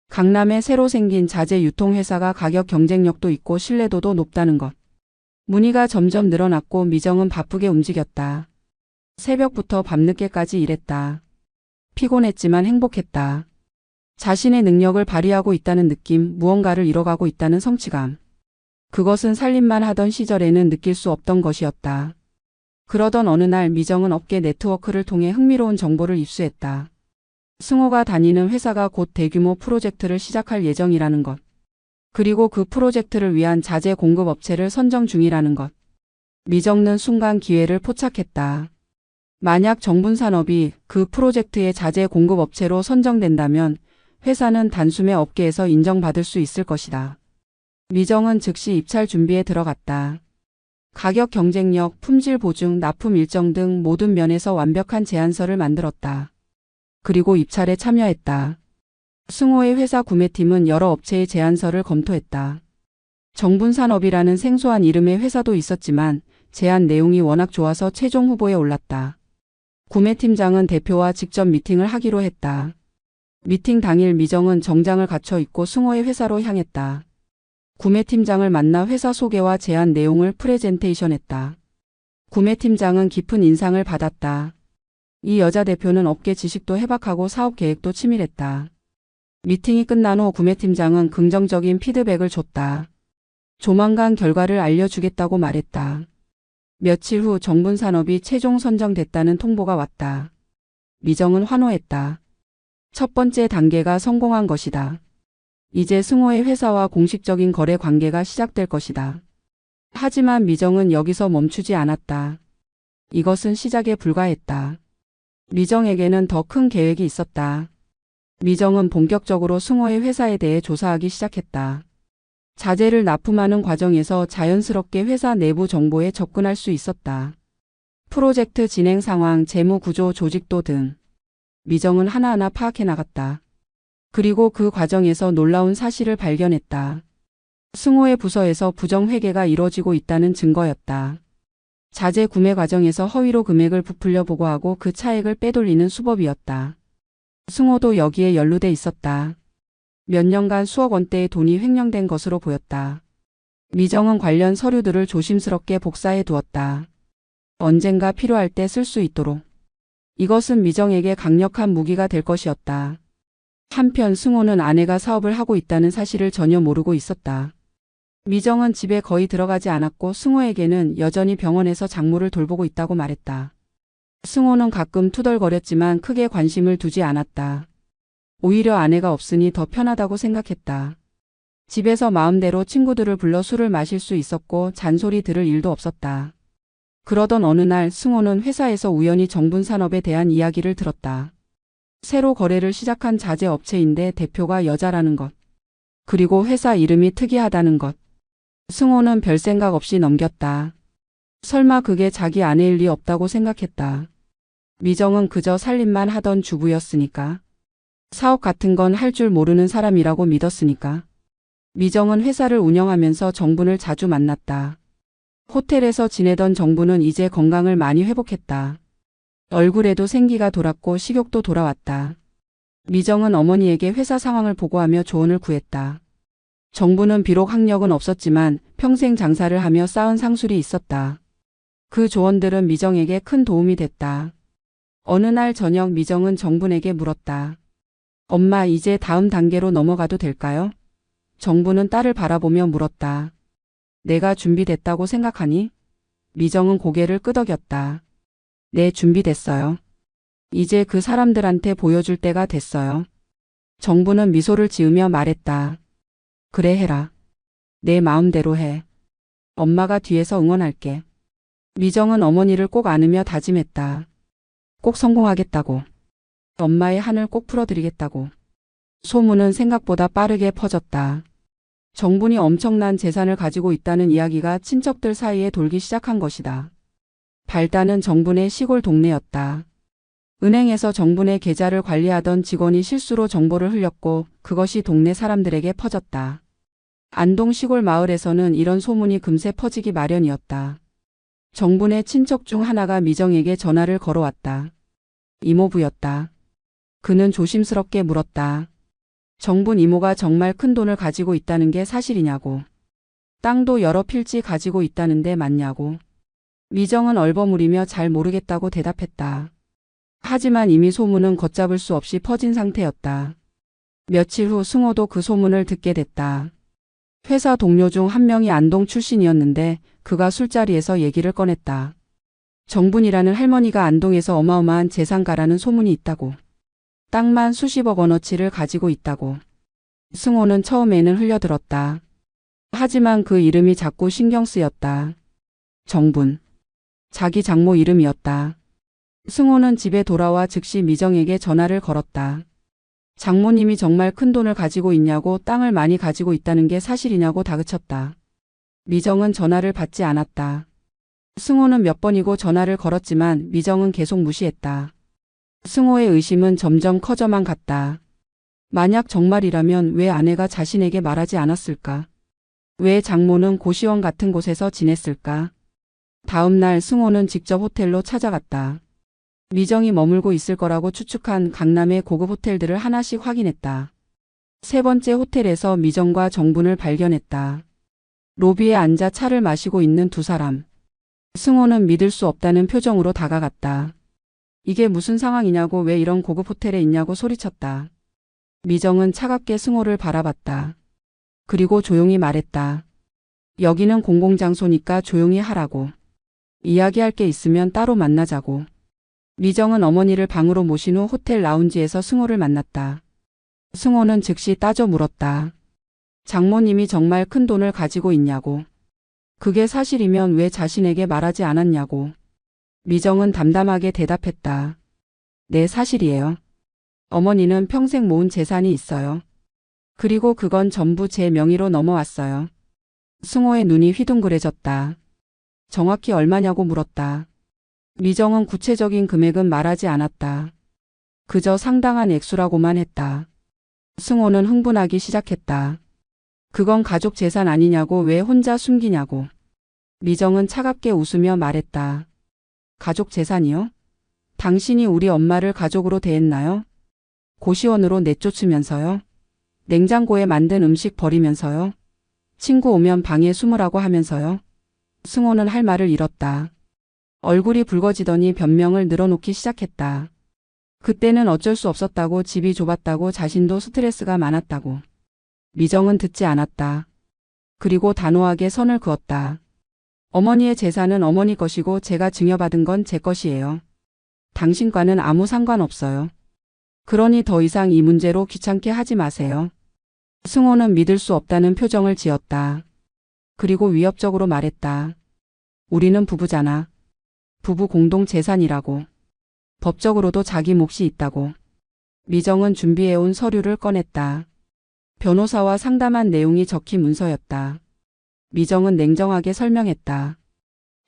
A: 강남에 새로 생긴 자재 유통회사가 가격 경쟁력도 있고 신뢰도도 높다는 것. 문의가 점점 늘어났고 미정은 바쁘게 움직였다. 새벽부터 밤늦게까지 일했다. 피곤했지만 행복했다. 자신의 능력을 발휘하고 있다는 느낌, 무언가를 이뤄가고 있다는 성취감. 그것은 살림만 하던 시절에는 느낄 수 없던 것이었다. 그러던 어느 날 미정은 업계 네트워크를 통해 흥미로운 정보를 입수했다. 승호가 다니는 회사가 곧 대규모 프로젝트를 시작할 예정이라는 것. 그리고 그 프로젝트를 위한 자재 공급 업체를 선정 중이라는 것. 미정는 순간 기회를 포착했다. 만약 정분산업이 그 프로젝트의 자재 공급 업체로 선정된다면 회사는 단숨에 업계에서 인정받을 수 있을 것이다. 미정은 즉시 입찰 준비에 들어갔다. 가격 경쟁력, 품질 보증, 납품 일정 등 모든 면에서 완벽한 제안서를 만들었다. 그리고 입찰에 참여했다. 승호의 회사 구매팀은 여러 업체의 제안서를 검토했다. 정분산업이라는 생소한 이름의 회사도 있었지만 제안 내용이 워낙 좋아서 최종 후보에 올랐다. 구매팀장은 대표와 직접 미팅을 하기로 했다. 미팅 당일 미정은 정장을 갖춰 입고 승호의 회사로 향했다. 구매팀장을 만나 회사 소개와 제안 내용을 프레젠테이션했다. 구매팀장은 깊은 인상을 받았다. 이 여자 대표는 업계 지식도 해박하고 사업 계획도 치밀했다. 미팅이 끝난 후 구매팀장은 긍정적인 피드백을 줬다. 조만간 결과를 알려주겠다고 말했다. 며칠 후 정분산업이 최종 선정됐다는 통보가 왔다. 미정은 환호했다. 첫 번째 단계가 성공한 것이다. 이제 승호의 회사와 공식적인 거래 관계가 시작될 것이다. 하지만 미정은 여기서 멈추지 않았다. 이것은 시작에 불과했다. 미정에게는 더 큰 계획이 있었다. 미정은 본격적으로 승호의 회사에 대해 조사하기 시작했다. 자재를 납품하는 과정에서 자연스럽게 회사 내부 정보에 접근할 수 있었다. 프로젝트 진행 상황, 재무 구조, 조직도 등 미정은 하나하나 파악해 나갔다. 그리고 그 과정에서 놀라운 사실을 발견했다. 승호의 부서에서 부정회계가 이루어지고 있다는 증거였다. 자재 구매 과정에서 허위로 금액을 부풀려 보고하고 그 차액을 빼돌리는 수법이었다. 승호도 여기에 연루돼 있었다. 몇 년간 수억 원대의 돈이 횡령된 것으로 보였다. 미정은 관련 서류들을 조심스럽게 복사해 두었다. 언젠가 필요할 때 쓸 수 있도록. 이것은 미정에게 강력한 무기가 될 것이었다. 한편 승호는 아내가 사업을 하고 있다는 사실을 전혀 모르고 있었다. 미정은 집에 거의 들어가지 않았고 승호에게는 여전히 병원에서 장모를 돌보고 있다고 말했다. 승호는 가끔 투덜거렸지만 크게 관심을 두지 않았다. 오히려 아내가 없으니 더 편하다고 생각했다. 집에서 마음대로 친구들을 불러 술을 마실 수 있었고 잔소리 들을 일도 없었다. 그러던 어느 날 승호는 회사에서 우연히 정분산업에 대한 이야기를 들었다. 새로 거래를 시작한 자재 업체인데 대표가 여자라는 것. 그리고 회사 이름이 특이하다는 것. 승호는 별 생각 없이 넘겼다. 설마 그게 자기 아내일 리 없다고 생각했다. 미정은 그저 살림만 하던 주부였으니까. 사업 같은 건 할 줄 모르는 사람이라고 믿었으니까. 미정은 회사를 운영하면서 정분을 자주 만났다. 호텔에서 지내던 정분은 이제 건강을 많이 회복했다. 얼굴에도 생기가 돌았고 식욕도 돌아왔다. 미정은 어머니에게 회사 상황을 보고하며 조언을 구했다. 정분은 비록 학력은 없었지만 평생 장사를 하며 쌓은 상술이 있었다. 그 조언들은 미정에게 큰 도움이 됐다. 어느 날 저녁 미정은 정분에게 물었다. 엄마, 이제 다음 단계로 넘어가도 될까요? 정분은 딸을 바라보며 물었다. 내가 준비됐다고 생각하니? 미정은 고개를 끄덕였다. 네, 준비됐어요. 이제 그 사람들한테 보여줄 때가 됐어요. 정분은 미소를 지으며 말했다. 그래, 해라. 내 마음대로 해. 엄마가 뒤에서 응원할게. 미정은 어머니를 꼭 안으며 다짐했다. 꼭 성공하겠다고. 엄마의 한을 꼭 풀어드리겠다고. 소문은 생각보다 빠르게 퍼졌다. 정분이 엄청난 재산을 가지고 있다는 이야기가 친척들 사이에 돌기 시작한 것이다. 발단은 정분의 시골 동네였다. 은행에서 정분의 계좌를 관리하던 직원이 실수로 정보를 흘렸고 그것이 동네 사람들에게 퍼졌다. 안동 시골 마을에서는 이런 소문이 금세 퍼지기 마련이었다. 정분의 친척 중 하나가 미정에게 전화를 걸어왔다. 이모부였다. 그는 조심스럽게 물었다. 정분 이모가 정말 큰 돈을 가지고 있다는 게 사실이냐고. 땅도 여러 필지 가지고 있다는데 맞냐고. 미정은 얼버무리며 잘 모르겠다고 대답했다. 하지만 이미 소문은 걷잡을 수 없이 퍼진 상태였다. 며칠 후 승호도 그 소문을 듣게 됐다. 회사 동료 중 한 명이 안동 출신이었는데 그가 술자리에서 얘기를 꺼냈다. 정분이라는 할머니가 안동에서 어마어마한 재산가라는 소문이 있다고. 땅만 수십억 원어치를 가지고 있다고. 승호는 처음에는 흘려들었다. 하지만 그 이름이 자꾸 신경 쓰였다. 정분. 자기 장모 이름이었다. 승호는 집에 돌아와 즉시 미정에게 전화를 걸었다. 장모님이 정말 큰 돈을 가지고 있냐고, 땅을 많이 가지고 있다는 게 사실이냐고 다그쳤다. 미정은 전화를 받지 않았다. 승호는 몇 번이고 전화를 걸었지만 미정은 계속 무시했다. 승호의 의심은 점점 커져만 갔다. 만약 정말이라면 왜 아내가 자신에게 말하지 않았을까? 왜 장모는 고시원 같은 곳에서 지냈을까? 다음 날 승호는 직접 호텔로 찾아갔다. 미정이 머물고 있을 거라고 추측한 강남의 고급 호텔들을 하나씩 확인했다. 세 번째 호텔에서 미정과 정분을 발견했다. 로비에 앉아 차를 마시고 있는 두 사람. 승호는 믿을 수 없다는 표정으로 다가갔다. 이게 무슨 상황이냐고, 왜 이런 고급 호텔에 있냐고 소리쳤다. 미정은 차갑게 승호를 바라봤다. 그리고 조용히 말했다. 여기는 공공장소니까 조용히 하라고. 이야기할 게 있으면 따로 만나자고. 미정은 어머니를 방으로 모신 후 호텔 라운지에서 승호를 만났다. 승호는 즉시 따져 물었다. 장모님이 정말 큰 돈을 가지고 있냐고. 그게 사실이면 왜 자신에게 말하지 않았냐고. 미정은 담담하게 대답했다. 네, 사실이에요. 어머니는 평생 모은 재산이 있어요. 그리고 그건 전부 제 명의로 넘어왔어요. 승호의 눈이 휘둥그레졌다. 정확히 얼마냐고 물었다. 미정은 구체적인 금액은 말하지 않았다. 그저 상당한 액수라고만 했다. 승호는 흥분하기 시작했다. 그건 가족 재산 아니냐고, 왜 혼자 숨기냐고. 미정은 차갑게 웃으며 말했다. 가족 재산이요? 당신이 우리 엄마를 가족으로 대했나요? 고시원으로 내쫓으면서요? 냉장고에 만든 음식 버리면서요? 친구 오면 방에 숨으라고 하면서요? 승호는 할 말을 잃었다. 얼굴이 붉어지더니 변명을 늘어놓기 시작했다. 그때는 어쩔 수 없었다고, 집이 좁았다고, 자신도 스트레스가 많았다고. 미정은 듣지 않았다. 그리고 단호하게 선을 그었다. 어머니의 재산은 어머니 것이고 제가 증여받은 건 제 것이에요. 당신과는 아무 상관없어요. 그러니 더 이상 이 문제로 귀찮게 하지 마세요. 승호는 믿을 수 없다는 표정을 지었다. 그리고 위협적으로 말했다. 우리는 부부잖아. 부부 공동 재산이라고. 법적으로도 자기 몫이 있다고. 미정은 준비해온 서류를 꺼냈다. 변호사와 상담한 내용이 적힌 문서였다. 미정은 냉정하게 설명했다.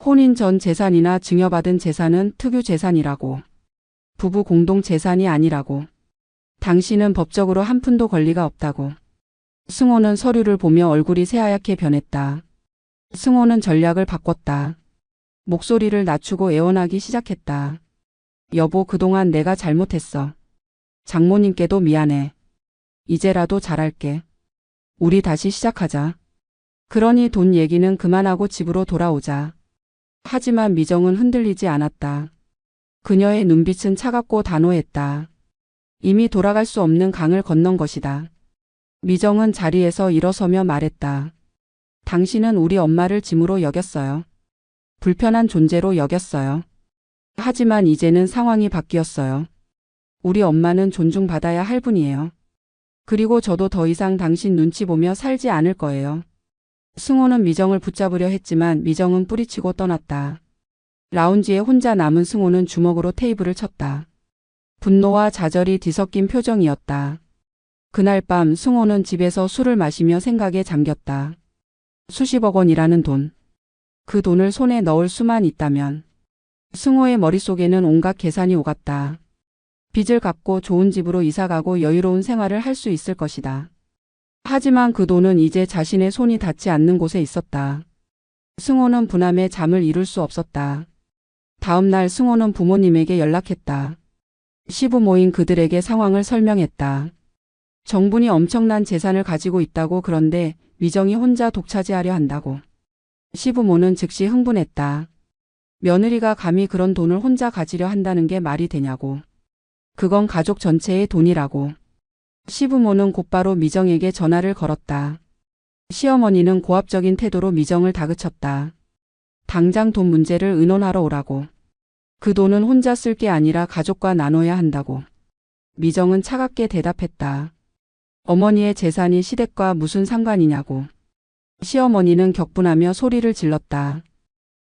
A: 혼인 전 재산이나 증여받은 재산은 특유 재산이라고. 부부 공동 재산이 아니라고. 당신은 법적으로 한 푼도 권리가 없다고. 승호는 서류를 보며 얼굴이 새하얗게 변했다. 승호는 전략을 바꿨다. 목소리를 낮추고 애원하기 시작했다. 여보, 그동안 내가 잘못했어. 장모님께도 미안해. 이제라도 잘할게. 우리 다시 시작하자. 그러니 돈 얘기는 그만하고 집으로 돌아오자. 하지만 미정은 흔들리지 않았다. 그녀의 눈빛은 차갑고 단호했다. 이미 돌아갈 수 없는 강을 건넌 것이다. 미정은 자리에서 일어서며 말했다. 당신은 우리 엄마를 짐으로 여겼어요. 불편한 존재로 여겼어요. 하지만 이제는 상황이 바뀌었어요. 우리 엄마는 존중받아야 할 분이에요. 그리고 저도 더 이상 당신 눈치 보며 살지 않을 거예요. 승호는 미정을 붙잡으려 했지만 미정은 뿌리치고 떠났다. 라운지에 혼자 남은 승호는 주먹으로 테이블을 쳤다. 분노와 좌절이 뒤섞인 표정이었다. 그날 밤 승호는 집에서 술을 마시며 생각에 잠겼다. 수십억 원이라는 돈. 그 돈을 손에 넣을 수만 있다면. 승호의 머릿속에는 온갖 계산이 오갔다. 빚을 갚고 좋은 집으로 이사가고 여유로운 생활을 할 수 있을 것이다. 하지만 그 돈은 이제 자신의 손이 닿지 않는 곳에 있었다. 승호는 분함에 잠을 이룰 수 없었다. 다음 날 승호는 부모님에게 연락했다. 시부모인 그들에게 상황을 설명했다. 정분이 엄청난 재산을 가지고 있다고, 그런데 미정이 혼자 독차지하려 한다고. 시부모는 즉시 흥분했다. 며느리가 감히 그런 돈을 혼자 가지려 한다는 게 말이 되냐고. 그건 가족 전체의 돈이라고. 시부모는 곧바로 미정에게 전화를 걸었다. 시어머니는 고압적인 태도로 미정을 다그쳤다. 당장 돈 문제를 의논하러 오라고. 그 돈은 혼자 쓸 게 아니라 가족과 나눠야 한다고. 미정은 차갑게 대답했다. 어머니의 재산이 시댁과 무슨 상관이냐고. 시어머니는 격분하며 소리를 질렀다.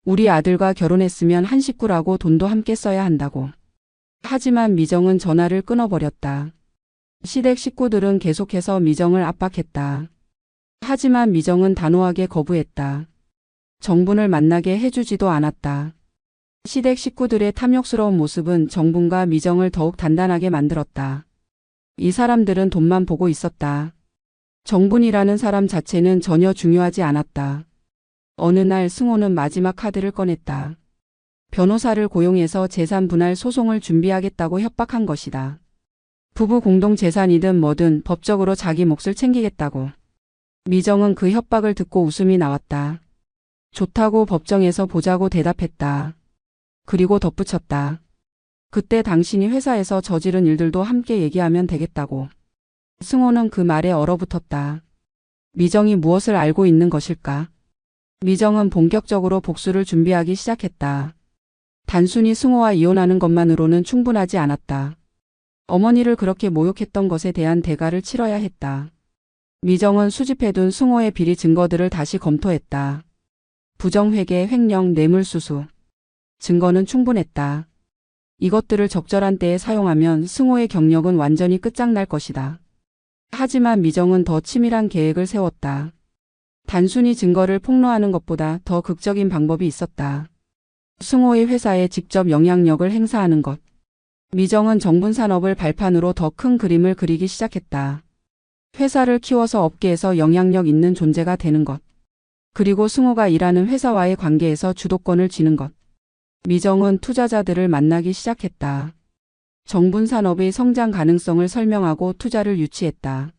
A: 우리 아들과 결혼했으면 한 식구라고 돈도 함께 써야 한다고. 하지만 미정은 전화를 끊어버렸다. 시댁 식구들은 계속해서 미정을 압박했다. 하지만 미정은 단호하게 거부했다. 정분을 만나게 해주지도 않았다. 시댁 식구들의 탐욕스러운 모습은 정분과 미정을 더욱 단단하게 만들었다. 이 사람들은 돈만 보고 있었다. 정분이라는 사람 자체는 전혀 중요하지 않았다. 어느 날 승호는 마지막 카드를 꺼냈다. 변호사를 고용해서 재산 분할 소송을 준비하겠다고 협박한 것이다. 부부 공동 재산이든 뭐든 법적으로 자기 몫을 챙기겠다고. 미정은 그 협박을 듣고 웃음이 나왔다. 좋다고 법정에서 보자고 대답했다. 그리고 덧붙였다. 그때 당신이 회사에서 저지른 일들도 함께 얘기하면 되겠다고. 승호는 그 말에 얼어붙었다. 미정이 무엇을 알고 있는 것일까? 미정은 본격적으로 복수를 준비하기 시작했다. 단순히 승호와 이혼하는 것만으로는 충분하지 않았다. 어머니를 그렇게 모욕했던 것에 대한 대가를 치러야 했다. 미정은 수집해둔 승호의 비리 증거들을 다시 검토했다. 부정회계, 횡령, 뇌물수수. 증거는 충분했다. 이것들을 적절한 때에 사용하면 승호의 경력은 완전히 끝장날 것이다. 하지만 미정은 더 치밀한 계획을 세웠다. 단순히 증거를 폭로하는 것보다 더 극적인 방법이 있었다. 승호의 회사에 직접 영향력을 행사하는 것. 미정은 정분산업을 발판으로 더 큰 그림을 그리기 시작했다. 회사를 키워서 업계에서 영향력 있는 존재가 되는 것. 그리고 승호가 일하는 회사와의 관계에서 주도권을 쥐는 것. 미정은 투자자들을 만나기 시작했다. 정분산업의 성장 가능성을 설명하고 투자를 유치했다.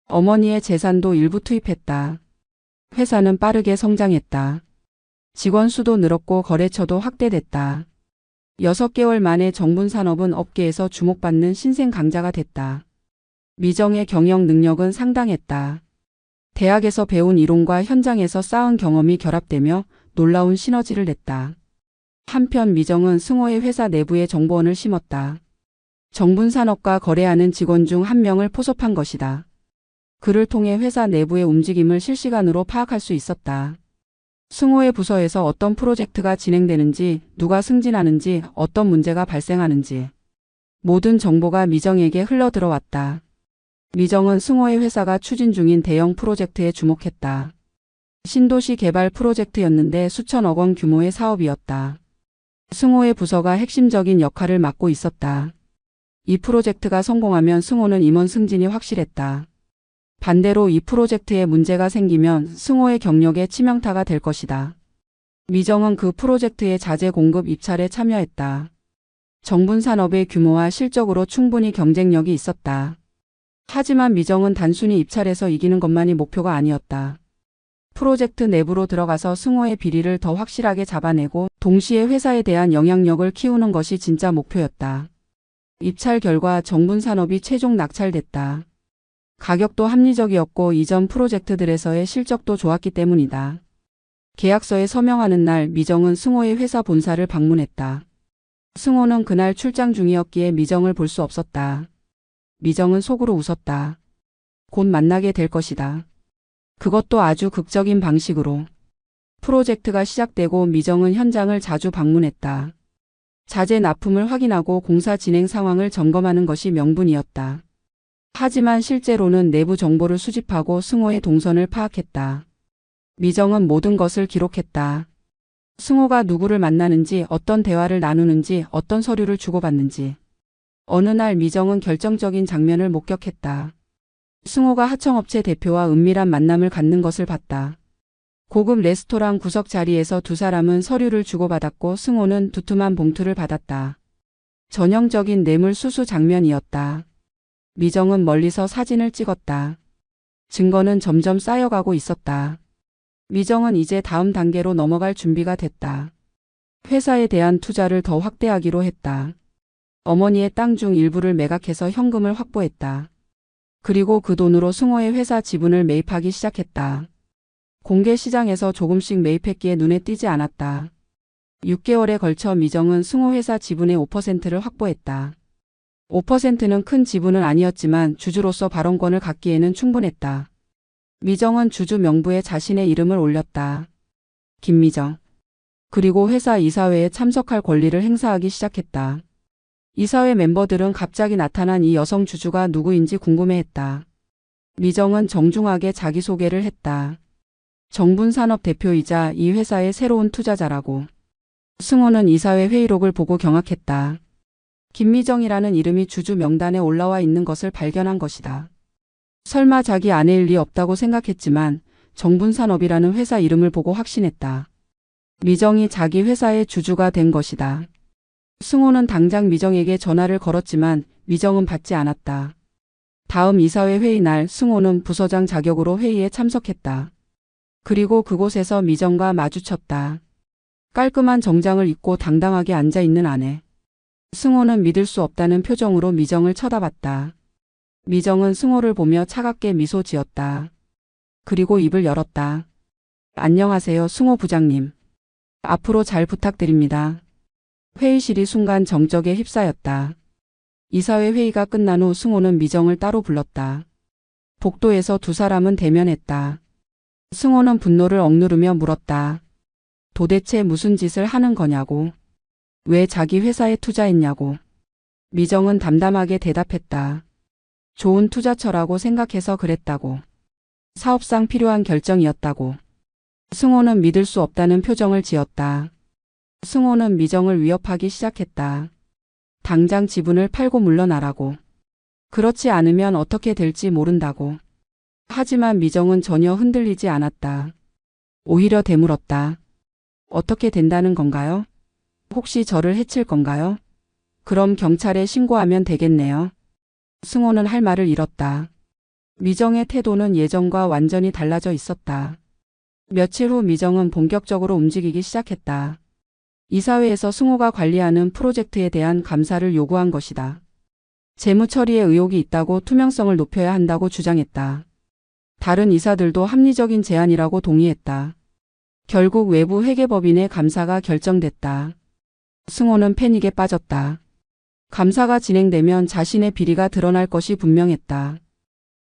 A: 어머니의 재산도 일부 투입했다. 회사는 빠르게 성장했다. 직원 수도 늘었고 거래처도 확대됐다. 6개월 만에 정분산업은 업계에서 주목받는 신생 강자가 됐다. 미정의 경영 능력은 상당했다. 대학에서 배운 이론과 현장에서 쌓은 경험이 결합되며 놀라운 시너지를 냈다. 한편 미정은 승호의 회사 내부에 정보원을 심었다. 정분산업과 거래하는 직원 중 한 명을 포섭한 것이다. 그를 통해 회사 내부의 움직임을 실시간으로 파악할 수 있었다. 승호의 부서에서 어떤 프로젝트가 진행되는지, 누가 승진하는지, 어떤 문제가 발생하는지 모든 정보가 미정에게 흘러들어왔다. 미정은 승호의 회사가 추진 중인 대형 프로젝트에 주목했다. 신도시 개발 프로젝트였는데 수천억 원 규모의 사업이었다. 승호의 부서가 핵심적인 역할을 맡고 있었다. 이 프로젝트가 성공하면 승호는 임원 승진이 확실했다. 반대로 이 프로젝트에 문제가 생기면 승호의 경력에 치명타가 될 것이다. 미정은 그 프로젝트의 자재 공급 입찰에 참여했다. 정분산업의 규모와 실적으로 충분히 경쟁력이 있었다. 하지만 미정은 단순히 입찰에서 이기는 것만이 목표가 아니었다. 프로젝트 내부로 들어가서 승호의 비리를 더 확실하게 잡아내고 동시에 회사에 대한 영향력을 키우는 것이 진짜 목표였다. 입찰 결과 정분산업이 최종 낙찰됐다. 가격도 합리적이었고 이전 프로젝트들에서의 실적도 좋았기 때문이다. 계약서에 서명하는 날 미정은 승호의 회사 본사를 방문했다. 승호는 그날 출장 중이었기에 미정을 볼 수 없었다. 미정은 속으로 웃었다. 곧 만나게 될 것이다. 그것도 아주 극적인 방식으로. 프로젝트가 시작되고 미정은 현장을 자주 방문했다. 자재 납품을 확인하고 공사 진행 상황을 점검하는 것이 명분이었다. 하지만 실제로는 내부 정보를 수집하고 승호의 동선을 파악했다. 미정은 모든 것을 기록했다. 승호가 누구를 만나는지, 어떤 대화를 나누는지, 어떤 서류를 주고받는지. 어느 날 미정은 결정적인 장면을 목격했다. 승호가 하청업체 대표와 은밀한 만남을 갖는 것을 봤다. 고급 레스토랑 구석 자리에서 두 사람은 서류를 주고받았고 승호는 두툼한 봉투를 받았다. 전형적인 뇌물 수수 장면이었다. 미정은 멀리서 사진을 찍었다. 증거는 점점 쌓여가고 있었다. 미정은 이제 다음 단계로 넘어갈 준비가 됐다. 회사에 대한 투자를 더 확대하기로 했다. 어머니의 땅 중 일부를 매각해서 현금을 확보했다. 그리고 그 돈으로 승호의 회사 지분을 매입하기 시작했다. 공개 시장에서 조금씩 매입했기에 눈에 띄지 않았다. 6개월에 걸쳐 미정은 승호 회사 지분의 5%를 확보했다. 5%는 큰 지분은 아니었지만 주주로서 발언권을 갖기에는 충분했다. 미정은 주주 명부에 자신의 이름을 올렸다. 김미정. 그리고 회사 이사회에 참석할 권리를 행사하기 시작했다. 이사회 멤버들은 갑자기 나타난 이 여성 주주가 누구인지 궁금해했다. 미정은 정중하게 자기소개를 했다. 정분산업 대표이자 이 회사의 새로운 투자자라고. 승호는 이사회 회의록을 보고 경악했다. 김미정이라는 이름이 주주 명단에 올라와 있는 것을 발견한 것이다. 설마 자기 아내일 리 없다고 생각했지만 정분산업이라는 회사 이름을 보고 확신했다. 미정이 자기 회사의 주주가 된 것이다. 승호는 당장 미정에게 전화를 걸었지만 미정은 받지 않았다. 다음 이사회 회의 날 승호는 부서장 자격으로 회의에 참석했다. 그리고 그곳에서 미정과 마주쳤다. 깔끔한 정장을 입고 당당하게 앉아있는 아내. 승호는 믿을 수 없다는 표정으로 미정을 쳐다봤다. 미정은 승호를 보며 차갑게 미소 지었다. 그리고 입을 열었다. 안녕하세요, 승호 부장님. 앞으로 잘 부탁드립니다. 회의실이 순간 정적에 휩싸였다. 이사회 회의가 끝난 후 승호는 미정을 따로 불렀다. 복도에서 두 사람은 대면했다. 승호는 분노를 억누르며 물었다. 도대체 무슨 짓을 하는 거냐고. 왜 자기 회사에 투자했냐고. 미정은 담담하게 대답했다. 좋은 투자처라고 생각해서 그랬다고. 사업상 필요한 결정이었다고. 승호는 믿을 수 없다는 표정을 지었다. 승호는 미정을 위협하기 시작했다. 당장 지분을 팔고 물러나라고. 그렇지 않으면 어떻게 될지 모른다고. 하지만 미정은 전혀 흔들리지 않았다. 오히려 되물었다. 어떻게 된다는 건가요? 혹시 저를 해칠 건가요? 그럼 경찰에 신고하면 되겠네요. 승호는 할 말을 잃었다. 미정의 태도는 예전과 완전히 달라져 있었다. 며칠 후 미정은 본격적으로 움직이기 시작했다. 이사회에서 승호가 관리하는 프로젝트에 대한 감사를 요구한 것이다. 재무 처리에 의혹이 있다고 투명성을 높여야 한다고 주장했다. 다른 이사들도 합리적인 제안이라고 동의했다. 결국 외부 회계법인의 감사가 결정됐다. 승호는 패닉에 빠졌다. 감사가 진행되면 자신의 비리가 드러날 것이 분명했다.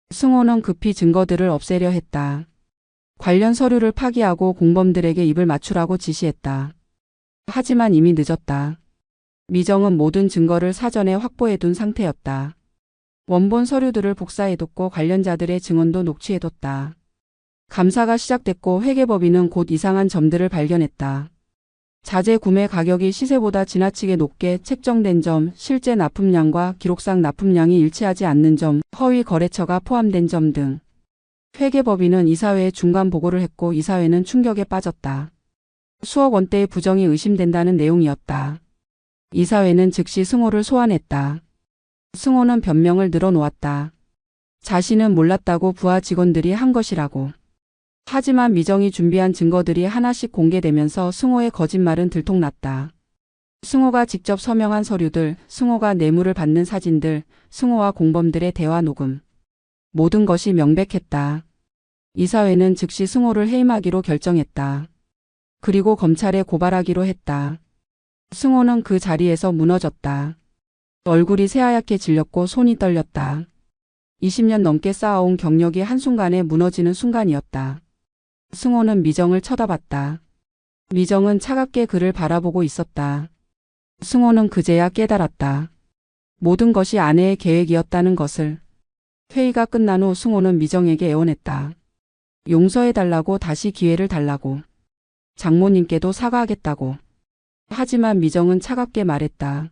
A: 승호는 급히 증거들을 없애려 했다. 관련 서류를 파기하고 공범들에게 입을 맞추라고 지시했다. 하지만 이미 늦었다. 미정은 모든 증거를 사전에 확보해둔 상태였다. 원본 서류들을 복사해뒀고 관련자들의 증언도 녹취해뒀다. 감사가 시작됐고 회계법인은 곧 이상한 점들을 발견했다. 자재 구매 가격이 시세보다 지나치게 높게 책정된 점, 실제 납품량과 기록상 납품량이 일치하지 않는 점, 허위 거래처가 포함된 점 등. 회계법인은 이사회에 중간 보고를 했고 이사회는 충격에 빠졌다. 수억 원대의 부정이 의심된다는 내용이었다. 이사회는 즉시 승호를 소환했다. 승호는 변명을 늘어놓았다. 자신은 몰랐다고 부하 직원들이 한 것이라고. 하지만 미정이 준비한 증거들이 하나씩 공개되면서 승호의 거짓말은 들통났다. 승호가 직접 서명한 서류들, 승호가 뇌물을 받는 사진들, 승호와 공범들의 대화 녹음. 모든 것이 명백했다. 이사회는 즉시 승호를 해임하기로 결정했다. 그리고 검찰에 고발하기로 했다. 승호는 그 자리에서 무너졌다. 얼굴이 새하얗게 질렸고 손이 떨렸다. 20년 넘게 쌓아온 경력이 한순간에 무너지는 순간이었다. 승호는 미정을 쳐다봤다. 미정은 차갑게 그를 바라보고 있었다. 승호는 그제야 깨달았다. 모든 것이 아내의 계획이었다는 것을. 회의가 끝난 후 승호는 미정에게 애원했다. 용서해달라고, 다시 기회를 달라고. 장모님께도 사과하겠다고. 하지만 미정은 차갑게 말했다.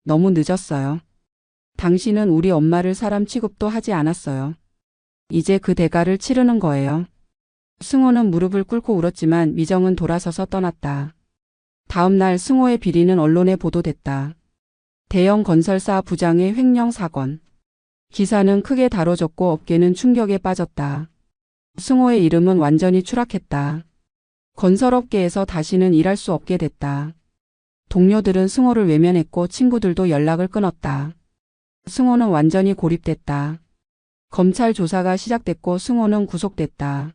A: 너무 늦었어요. 당신은 우리 엄마를 사람 취급도 하지 않았어요. 이제 그 대가를 치르는 거예요. 승호는 무릎을 꿇고 울었지만 미정은 돌아서서 떠났다. 다음 날 승호의 비리는 언론에 보도됐다. 대형 건설사 부장의 횡령 사건. 기사는 크게 다뤄졌고 업계는 충격에 빠졌다. 승호의 이름은 완전히 추락했다. 건설업계에서 다시는 일할 수 없게 됐다. 동료들은 승호를 외면했고 친구들도 연락을 끊었다. 승호는 완전히 고립됐다. 검찰 조사가 시작됐고 승호는 구속됐다.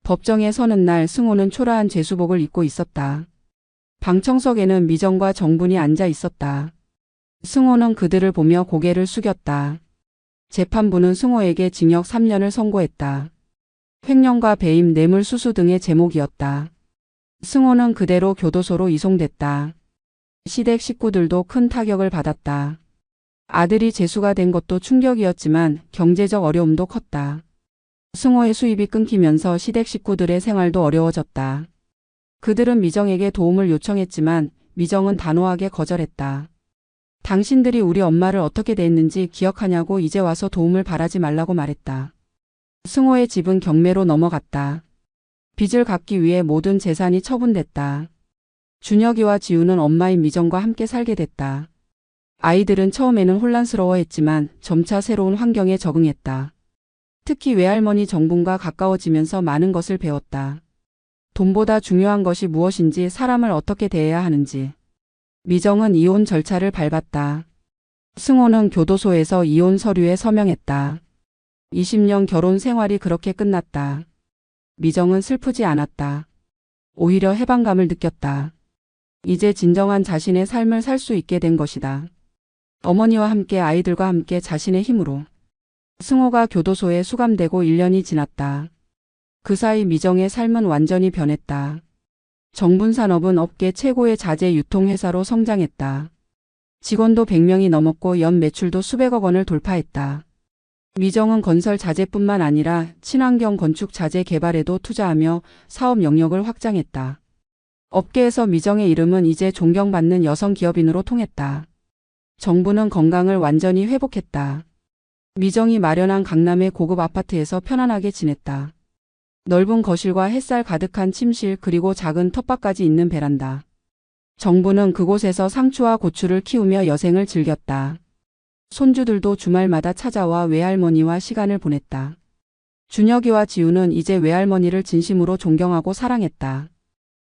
A: 법정에 서는 날 승호는 초라한 죄수복을 입고 있었다. 방청석에는 미정과 정분이 앉아 있었다. 승호는 그들을 보며 고개를 숙였다. 재판부는 승호에게 징역 3년을 선고했다. 횡령과 배임, 뇌물수수 등의 제목이었다. 승호는 그대로 교도소로 이송됐다. 시댁 식구들도 큰 타격을 받았다. 아들이 재수가 된 것도 충격이었지만 경제적 어려움도 컸다. 승호의 수입이 끊기면서 시댁 식구들의 생활도 어려워졌다. 그들은 미정에게 도움을 요청했지만 미정은 단호하게 거절했다. 당신들이 우리 엄마를 어떻게 대했는지 기억하냐고, 이제 와서 도움을 바라지 말라고 말했다. 승호의 집은 경매로 넘어갔다. 빚을 갚기 위해 모든 재산이 처분됐다. 준혁이와 지우는 엄마인 미정과 함께 살게 됐다. 아이들은 처음에는 혼란스러워했지만 점차 새로운 환경에 적응했다. 특히 외할머니 정분과 가까워지면서 많은 것을 배웠다. 돈보다 중요한 것이 무엇인지, 사람을 어떻게 대해야 하는지. 미정은 이혼 절차를 밟았다. 승호는 교도소에서 이혼 서류에 서명했다. 20년 결혼 생활이 그렇게 끝났다. 미정은 슬프지 않았다. 오히려 해방감을 느꼈다. 이제 진정한 자신의 삶을 살 수 있게 된 것이다. 어머니와 함께, 아이들과 함께, 자신의 힘으로. 승호가 교도소에 수감되고 1년이 지났다. 그 사이 미정의 삶은 완전히 변했다. 정분산업은 업계 최고의 자재 유통회사로 성장했다. 직원도 100명이 넘었고 연 매출도 수백억 원을 돌파했다. 미정은 건설 자재뿐만 아니라 친환경 건축 자재 개발에도 투자하며 사업 영역을 확장했다. 업계에서 미정의 이름은 이제 존경받는 여성 기업인으로 통했다. 정부는 건강을 완전히 회복했다. 미정이 마련한 강남의 고급 아파트에서 편안하게 지냈다. 넓은 거실과 햇살 가득한 침실, 그리고 작은 텃밭까지 있는 베란다. 정부는 그곳에서 상추와 고추를 키우며 여생을 즐겼다. 손주들도 주말마다 찾아와 외할머니와 시간을 보냈다. 준혁이와 지우는 이제 외할머니를 진심으로 존경하고 사랑했다.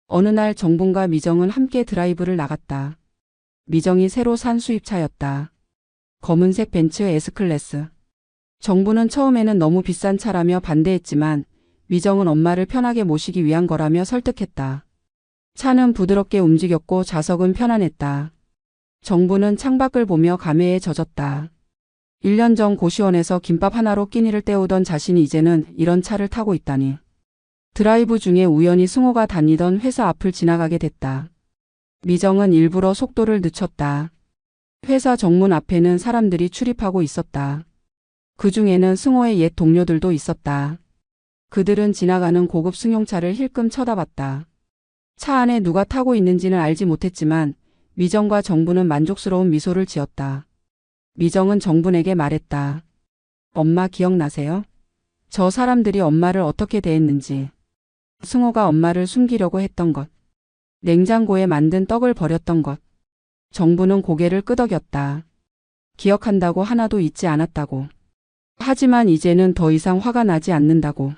A: 어느 날 정분과 미정은 함께 드라이브를 나갔다. 미정이 새로 산 수입차였다. 검은색 벤츠 S클래스. 정부는 처음에는 너무 비싼 차라며 반대했지만 미정은 엄마를 편하게 모시기 위한 거라며 설득했다. 차는 부드럽게 움직였고 좌석은 편안했다. 정부는 창밖을 보며 감회에 젖었다. 1년 전 고시원에서 김밥 하나로 끼니를 때우던 자신이 이제는 이런 차를 타고 있다니. 드라이브 중에 우연히 승호가 다니던 회사 앞을 지나가게 됐다. 미정은 일부러 속도를 늦췄다. 회사 정문 앞에는 사람들이 출입하고 있었다. 그 중에는 승호의 옛 동료들도 있었다. 그들은 지나가는 고급 승용차를 힐끔 쳐다봤다. 차 안에 누가 타고 있는지는 알지 못했지만 미정과 정부는 만족스러운 미소를 지었다. 미정은 정분에게 말했다. 엄마 기억나세요? 저 사람들이 엄마를 어떻게 대했는지. 승호가 엄마를 숨기려고 했던 것. 냉장고에 만든 떡을 버렸던 것. 정부는 고개를 끄덕였다. 기억한다고 하나도 잊지 않았다고. 하지만 이제는 더 이상 화가 나지 않는다고.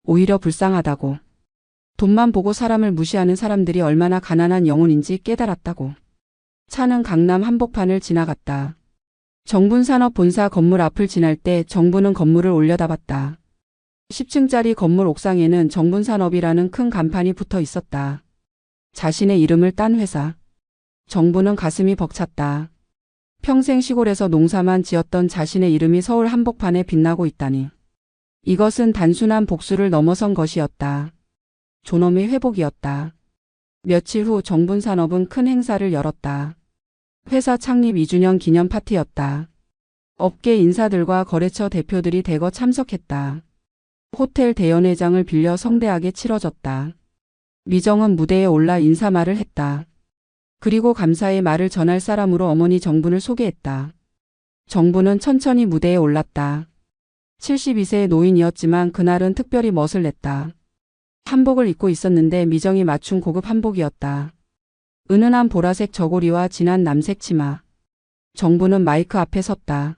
A: 오히려 불쌍하다고. 돈만 보고 사람을 무시하는 사람들이 얼마나 가난한 영혼인지 깨달았다고. 차는 강남 한복판을 지나갔다. 정분산업본사 건물 앞을 지날 때 정부는 건물을 올려다봤다. 10층짜리 건물 옥상에는 정분산업이라는 큰 간판이 붙어 있었다. 자신의 이름을 딴 회사. 정부는 가슴이 벅찼다. 평생 시골에서 농사만 지었던 자신의 이름이 서울 한복판에 빛나고 있다니. 이것은 단순한 복수를 넘어선 것이었다. 존엄의 회복이었다. 며칠 후 정분산업은 큰 행사를 열었다. 회사 창립 2주년 기념 파티였다. 업계 인사들과 거래처 대표들이 대거 참석했다. 호텔 대연회장을 빌려 성대하게 치러졌다. 미정은 무대에 올라 인사말을 했다. 그리고 감사의 말을 전할 사람으로 어머니 정분을 소개했다. 정부는 천천히 무대에 올랐다. 72세의 노인이었지만 그날은 특별히 멋을 냈다. 한복을 입고 있었는데 미정이 맞춘 고급 한복이었다. 은은한 보라색 저고리와 진한 남색 치마. 정부는 마이크 앞에 섰다.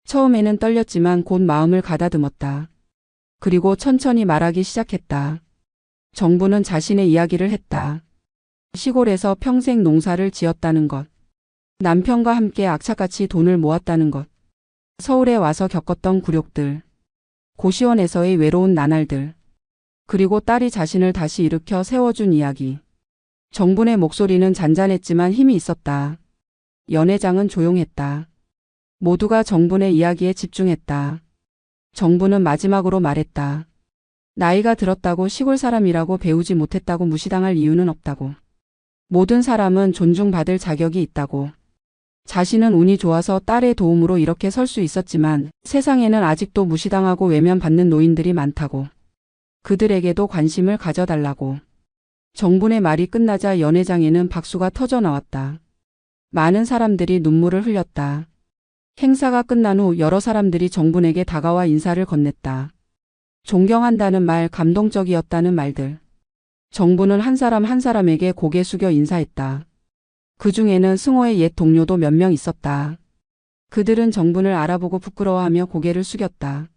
A: 처음에는 떨렸지만 곧 마음을 가다듬었다. 그리고 천천히 말하기 시작했다. 정부는 자신의 이야기를 했다. 시골에서 평생 농사를 지었다는 것. 남편과 함께 악착같이 돈을 모았다는 것. 서울에 와서 겪었던 굴욕들. 고시원에서의 외로운 나날들. 그리고 딸이 자신을 다시 일으켜 세워준 이야기. 정분의 목소리는 잔잔했지만 힘이 있었다. 연회장은 조용했다. 모두가 정분의 이야기에 집중했다. 정부는 마지막으로 말했다. 나이가 들었다고 시골 사람이라고 배우지 못했다고 무시당할 이유는 없다고. 모든 사람은 존중받을 자격이 있다고. 자신은 운이 좋아서 딸의 도움으로 이렇게 설 수 있었지만 세상에는 아직도 무시당하고 외면받는 노인들이 많다고. 그들에게도 관심을 가져달라고. 정분의 말이 끝나자 연회장에는 박수가 터져 나왔다. 많은 사람들이 눈물을 흘렸다. 행사가 끝난 후 여러 사람들이 정분에게 다가와 인사를 건넸다. 존경한다는 말, 감동적이었다는 말들. 정부는 한 사람 한 사람에게 고개 숙여 인사했다. 그 중에는 승호의 옛 동료도 몇 명 있었다. 그들은 정분을 알아보고 부끄러워하며 고개를 숙였다.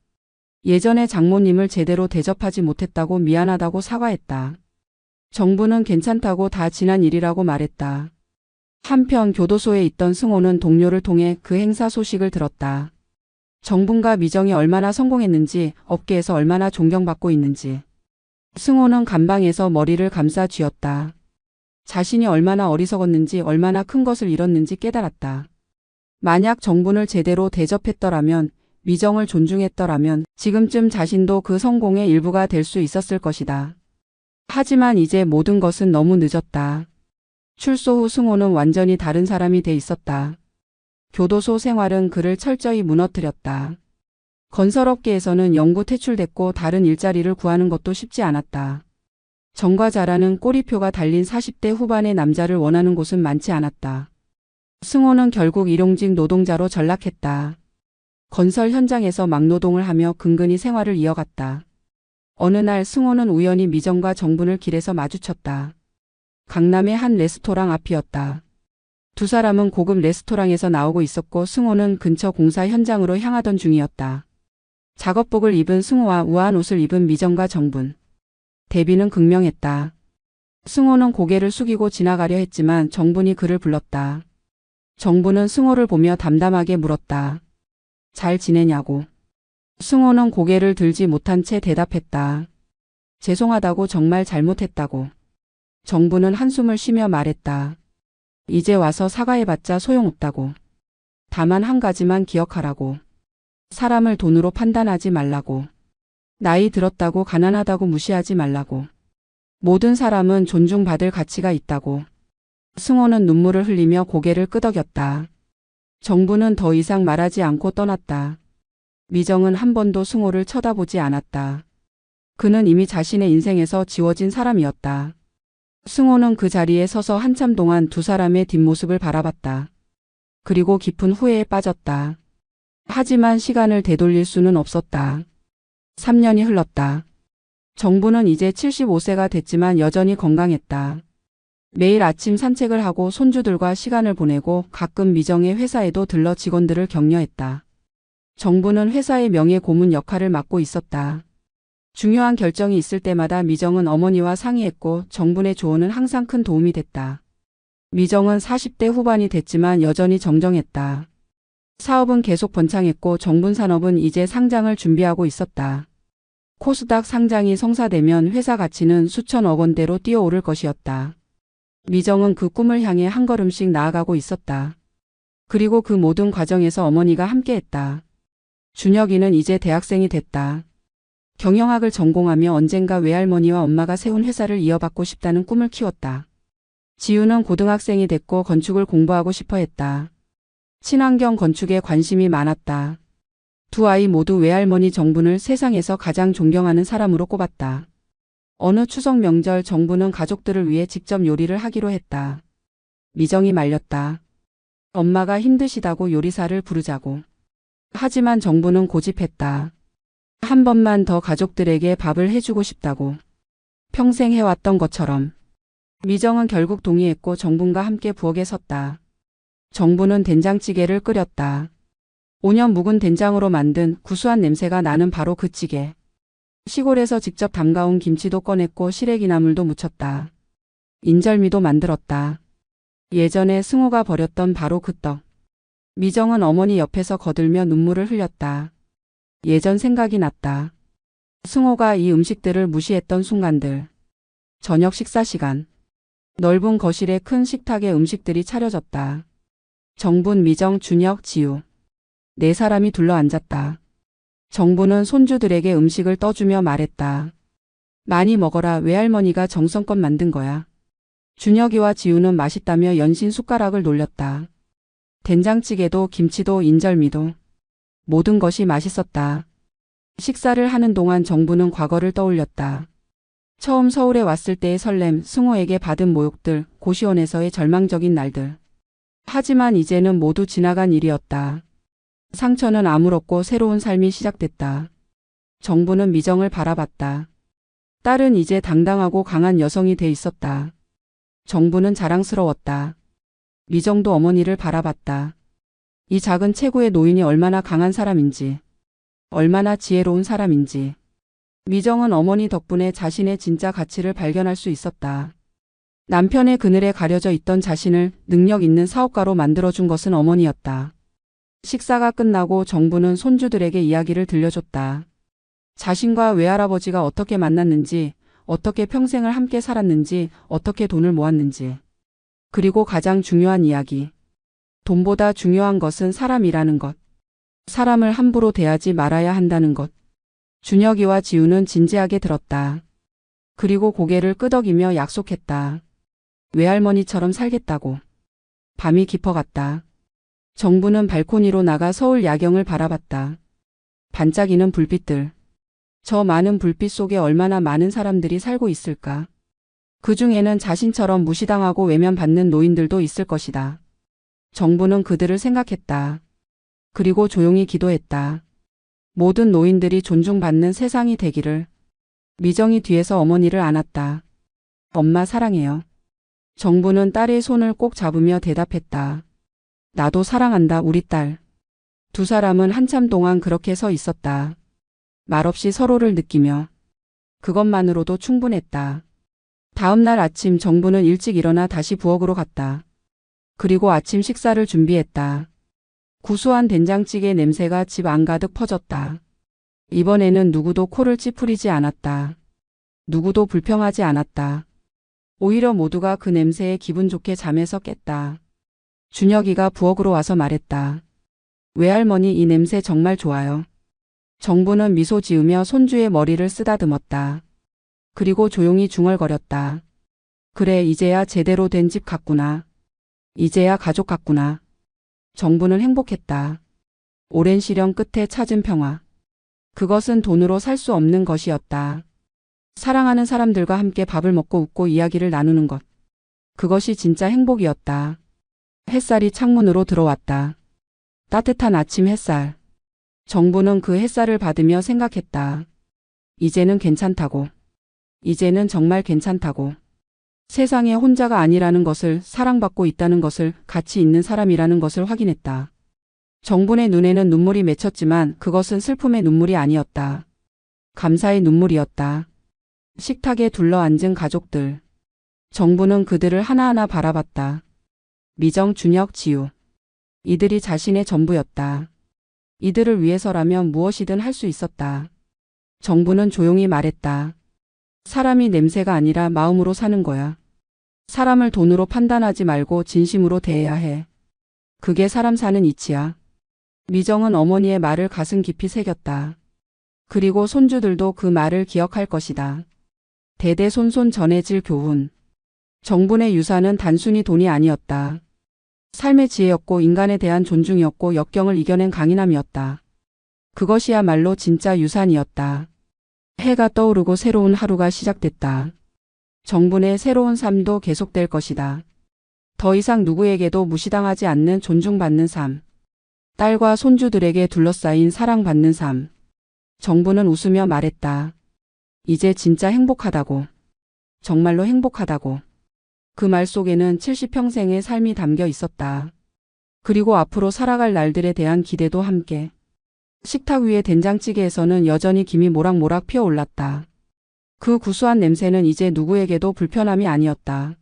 A: 예전에 장모님을 제대로 대접하지 못했다고 미안하다고 사과했다. 정부는 괜찮다고 다 지난 일이라고 말했다. 한편 교도소에 있던 승호는 동료를 통해 그 행사 소식을 들었다. 정분과 미정이 얼마나 성공했는지, 업계에서 얼마나 존경받고 있는지. 승호는 감방에서 머리를 감싸 쥐었다. 자신이 얼마나 어리석었는지, 얼마나 큰 것을 잃었는지 깨달았다. 만약 정분을 제대로 대접했더라면, 미정을 존중했더라면 지금쯤 자신도 그 성공의 일부가 될 수 있었을 것이다. 하지만 이제 모든 것은 너무 늦었다. 출소 후 승호는 완전히 다른 사람이 돼 있었다. 교도소 생활은 그를 철저히 무너뜨렸다. 건설업계에서는 영구 퇴출됐고 다른 일자리를 구하는 것도 쉽지 않았다. 정과 자라는 꼬리표가 달린 40대 후반의 남자를 원하는 곳은 많지 않았다. 승호는 결국 일용직 노동자로 전락했다. 건설 현장에서 막노동을 하며 근근히 생활을 이어갔다. 어느 날 승호는 우연히 미정과 정분을 길에서 마주쳤다. 강남의 한 레스토랑 앞이었다. 두 사람은 고급 레스토랑에서 나오고 있었고 승호는 근처 공사 현장으로 향하던 중이었다. 작업복을 입은 승호와 우아한 옷을 입은 미정과 정분. 대비는 극명했다. 승호는 고개를 숙이고 지나가려 했지만 정분이 그를 불렀다. 정분은 승호를 보며 담담하게 물었다. 잘 지내냐고. 승호는 고개를 들지 못한 채 대답했다. 죄송하다고, 정말 잘못했다고. 정분은 한숨을 쉬며 말했다. 이제 와서 사과해봤자 소용없다고. 다만 한 가지만 기억하라고. 사람을 돈으로 판단하지 말라고. 나이 들었다고 가난하다고 무시하지 말라고. 모든 사람은 존중받을 가치가 있다고. 승호는 눈물을 흘리며 고개를 끄덕였다. 정부는 더 이상 말하지 않고 떠났다. 미정은 한 번도 승호를 쳐다보지 않았다. 그는 이미 자신의 인생에서 지워진 사람이었다. 승호는 그 자리에 서서 한참 동안 두 사람의 뒷모습을 바라봤다. 그리고 깊은 후회에 빠졌다. 하지만 시간을 되돌릴 수는 없었다. 3년이 흘렀다. 정부는 이제 75세가 됐지만 여전히 건강했다. 매일 아침 산책을 하고 손주들과 시간을 보내고 가끔 미정의 회사에도 들러 직원들을 격려했다. 정부는 회사의 명예 고문 역할을 맡고 있었다. 중요한 결정이 있을 때마다 미정은 어머니와 상의했고 정분의 조언은 항상 큰 도움이 됐다. 미정은 40대 후반이 됐지만 여전히 정정했다. 사업은 계속 번창했고 정분 산업은 이제 상장을 준비하고 있었다. 코스닥 상장이 성사되면 회사 가치는 수천억 원대로 뛰어오를 것이었다. 미정은 그 꿈을 향해 한 걸음씩 나아가고 있었다. 그리고 그 모든 과정에서 어머니가 함께했다. 준혁이는 이제 대학생이 됐다. 경영학을 전공하며 언젠가 외할머니와 엄마가 세운 회사를 이어받고 싶다는 꿈을 키웠다. 지우는 고등학생이 됐고 건축을 공부하고 싶어 했다. 친환경 건축에 관심이 많았다. 두 아이 모두 외할머니 정분을 세상에서 가장 존경하는 사람으로 꼽았다. 어느 추석 명절 정부는 가족들을 위해 직접 요리를 하기로 했다. 미정이 말렸다. 엄마가 힘드시다고 요리사를 부르자고. 하지만 정부는 고집했다. 한 번만 더 가족들에게 밥을 해주고 싶다고. 평생 해왔던 것처럼. 미정은 결국 동의했고 정분과 함께 부엌에 섰다. 정부는 된장찌개를 끓였다. 5년 묵은 된장으로 만든 구수한 냄새가 나는 바로 그 찌개. 시골에서 직접 담가온 김치도 꺼냈고 시래기나물도 무쳤다. 인절미도 만들었다. 예전에 승호가 버렸던 바로 그 떡. 미정은 어머니 옆에서 거들며 눈물을 흘렸다. 예전 생각이 났다. 승호가 이 음식들을 무시했던 순간들. 저녁 식사 시간. 넓은 거실에 큰 식탁에 음식들이 차려졌다. 정분, 미정, 준혁, 지우. 네 사람이 둘러앉았다. 정부는 손주들에게 음식을 떠주며 말했다. 많이 먹어라, 외할머니가 정성껏 만든 거야. 준혁이와 지우는 맛있다며 연신 숟가락을 놀렸다. 된장찌개도 김치도 인절미도 모든 것이 맛있었다. 식사를 하는 동안 정부는 과거를 떠올렸다. 처음 서울에 왔을 때의 설렘, 승호에게 받은 모욕들, 고시원에서의 절망적인 날들. 하지만 이제는 모두 지나간 일이었다. 상처는 아물었고 새로운 삶이 시작됐다. 정부는 미정을 바라봤다. 딸은 이제 당당하고 강한 여성이 돼 있었다. 정부는 자랑스러웠다. 미정도 어머니를 바라봤다. 이 작은 체구의 노인이 얼마나 강한 사람인지, 얼마나 지혜로운 사람인지. 미정은 어머니 덕분에 자신의 진짜 가치를 발견할 수 있었다. 남편의 그늘에 가려져 있던 자신을 능력 있는 사업가로 만들어준 것은 어머니였다. 식사가 끝나고 정부는 손주들에게 이야기를 들려줬다. 자신과 외할아버지가 어떻게 만났는지, 어떻게 평생을 함께 살았는지, 어떻게 돈을 모았는지. 그리고 가장 중요한 이야기. 돈보다 중요한 것은 사람이라는 것. 사람을 함부로 대하지 말아야 한다는 것. 준혁이와 지우는 진지하게 들었다. 그리고 고개를 끄덕이며 약속했다. 외할머니처럼 살겠다고. 밤이 깊어갔다. 정부는 발코니로 나가 서울 야경을 바라봤다. 반짝이는 불빛들. 저 많은 불빛 속에 얼마나 많은 사람들이 살고 있을까. 그 중에는 자신처럼 무시당하고 외면받는 노인들도 있을 것이다. 정부는 그들을 생각했다. 그리고 조용히 기도했다. 모든 노인들이 존중받는 세상이 되기를. 미정이 뒤에서 어머니를 안았다. 엄마 사랑해요. 정부는 딸의 손을 꼭 잡으며 대답했다. 나도 사랑한다 우리 딸. 두 사람은 한참 동안 그렇게 서 있었다. 말없이 서로를 느끼며. 그것만으로도 충분했다. 다음 날 아침 정부는 일찍 일어나 다시 부엌으로 갔다. 그리고 아침 식사를 준비했다. 구수한 된장찌개 냄새가 집 안가득 퍼졌다. 이번에는 누구도 코를 찌푸리지 않았다. 누구도 불평하지 않았다. 오히려 모두가 그 냄새에 기분 좋게 잠에서 깼다. 준혁이가 부엌으로 와서 말했다. 외할머니 이 냄새 정말 좋아요. 정부는 미소 지으며 손주의 머리를 쓰다듬었다. 그리고 조용히 중얼거렸다. 그래 이제야 제대로 된 집 같구나. 이제야 가족 같구나. 정부는 행복했다. 오랜 시련 끝에 찾은 평화. 그것은 돈으로 살 수 없는 것이었다. 사랑하는 사람들과 함께 밥을 먹고 웃고 이야기를 나누는 것. 그것이 진짜 행복이었다. 햇살이 창문으로 들어왔다. 따뜻한 아침 햇살. 정부는 그 햇살을 받으며 생각했다. 이제는 괜찮다고. 이제는 정말 괜찮다고. 세상에 혼자가 아니라는 것을, 사랑받고 있다는 것을, 가치 있는 사람이라는 것을 확인했다. 정분의 눈에는 눈물이 맺혔지만 그것은 슬픔의 눈물이 아니었다. 감사의 눈물이었다. 식탁에 둘러앉은 가족들. 정부는 그들을 하나하나 바라봤다. 미정, 준혁, 지우. 이들이 자신의 전부였다. 이들을 위해서라면 무엇이든 할 수 있었다. 정부는 조용히 말했다. 사람이 냄새가 아니라 마음으로 사는 거야. 사람을 돈으로 판단하지 말고 진심으로 대해야 해. 그게 사람 사는 이치야. 미정은 어머니의 말을 가슴 깊이 새겼다. 그리고 손주들도 그 말을 기억할 것이다. 대대손손 전해질 교훈. 정분의 유산은 단순히 돈이 아니었다. 삶의 지혜였고 인간에 대한 존중이었고 역경을 이겨낸 강인함이었다. 그것이야말로 진짜 유산이었다. 해가 떠오르고 새로운 하루가 시작됐다. 정분의 새로운 삶도 계속될 것이다. 더 이상 누구에게도 무시당하지 않는 존중받는 삶. 딸과 손주들에게 둘러싸인 사랑받는 삶. 정부는 웃으며 말했다. 이제 진짜 행복하다고. 정말로 행복하다고. 그 말 속에는 70평생의 삶이 담겨 있었다. 그리고 앞으로 살아갈 날들에 대한 기대도 함께. 식탁 위의 된장찌개에서는 여전히 김이 모락모락 피어올랐다. 그 구수한 냄새는 이제 누구에게도 불편함이 아니었다.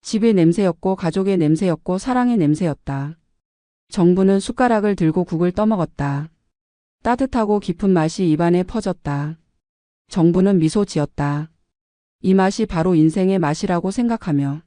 A: 집의 냄새였고 가족의 냄새였고 사랑의 냄새였다. 정부는 숟가락을 들고 국을 떠먹었다. 따뜻하고 깊은 맛이 입안에 퍼졌다. 정부는 미소 지었다. 이 맛이 바로 인생의 맛이라고 생각하며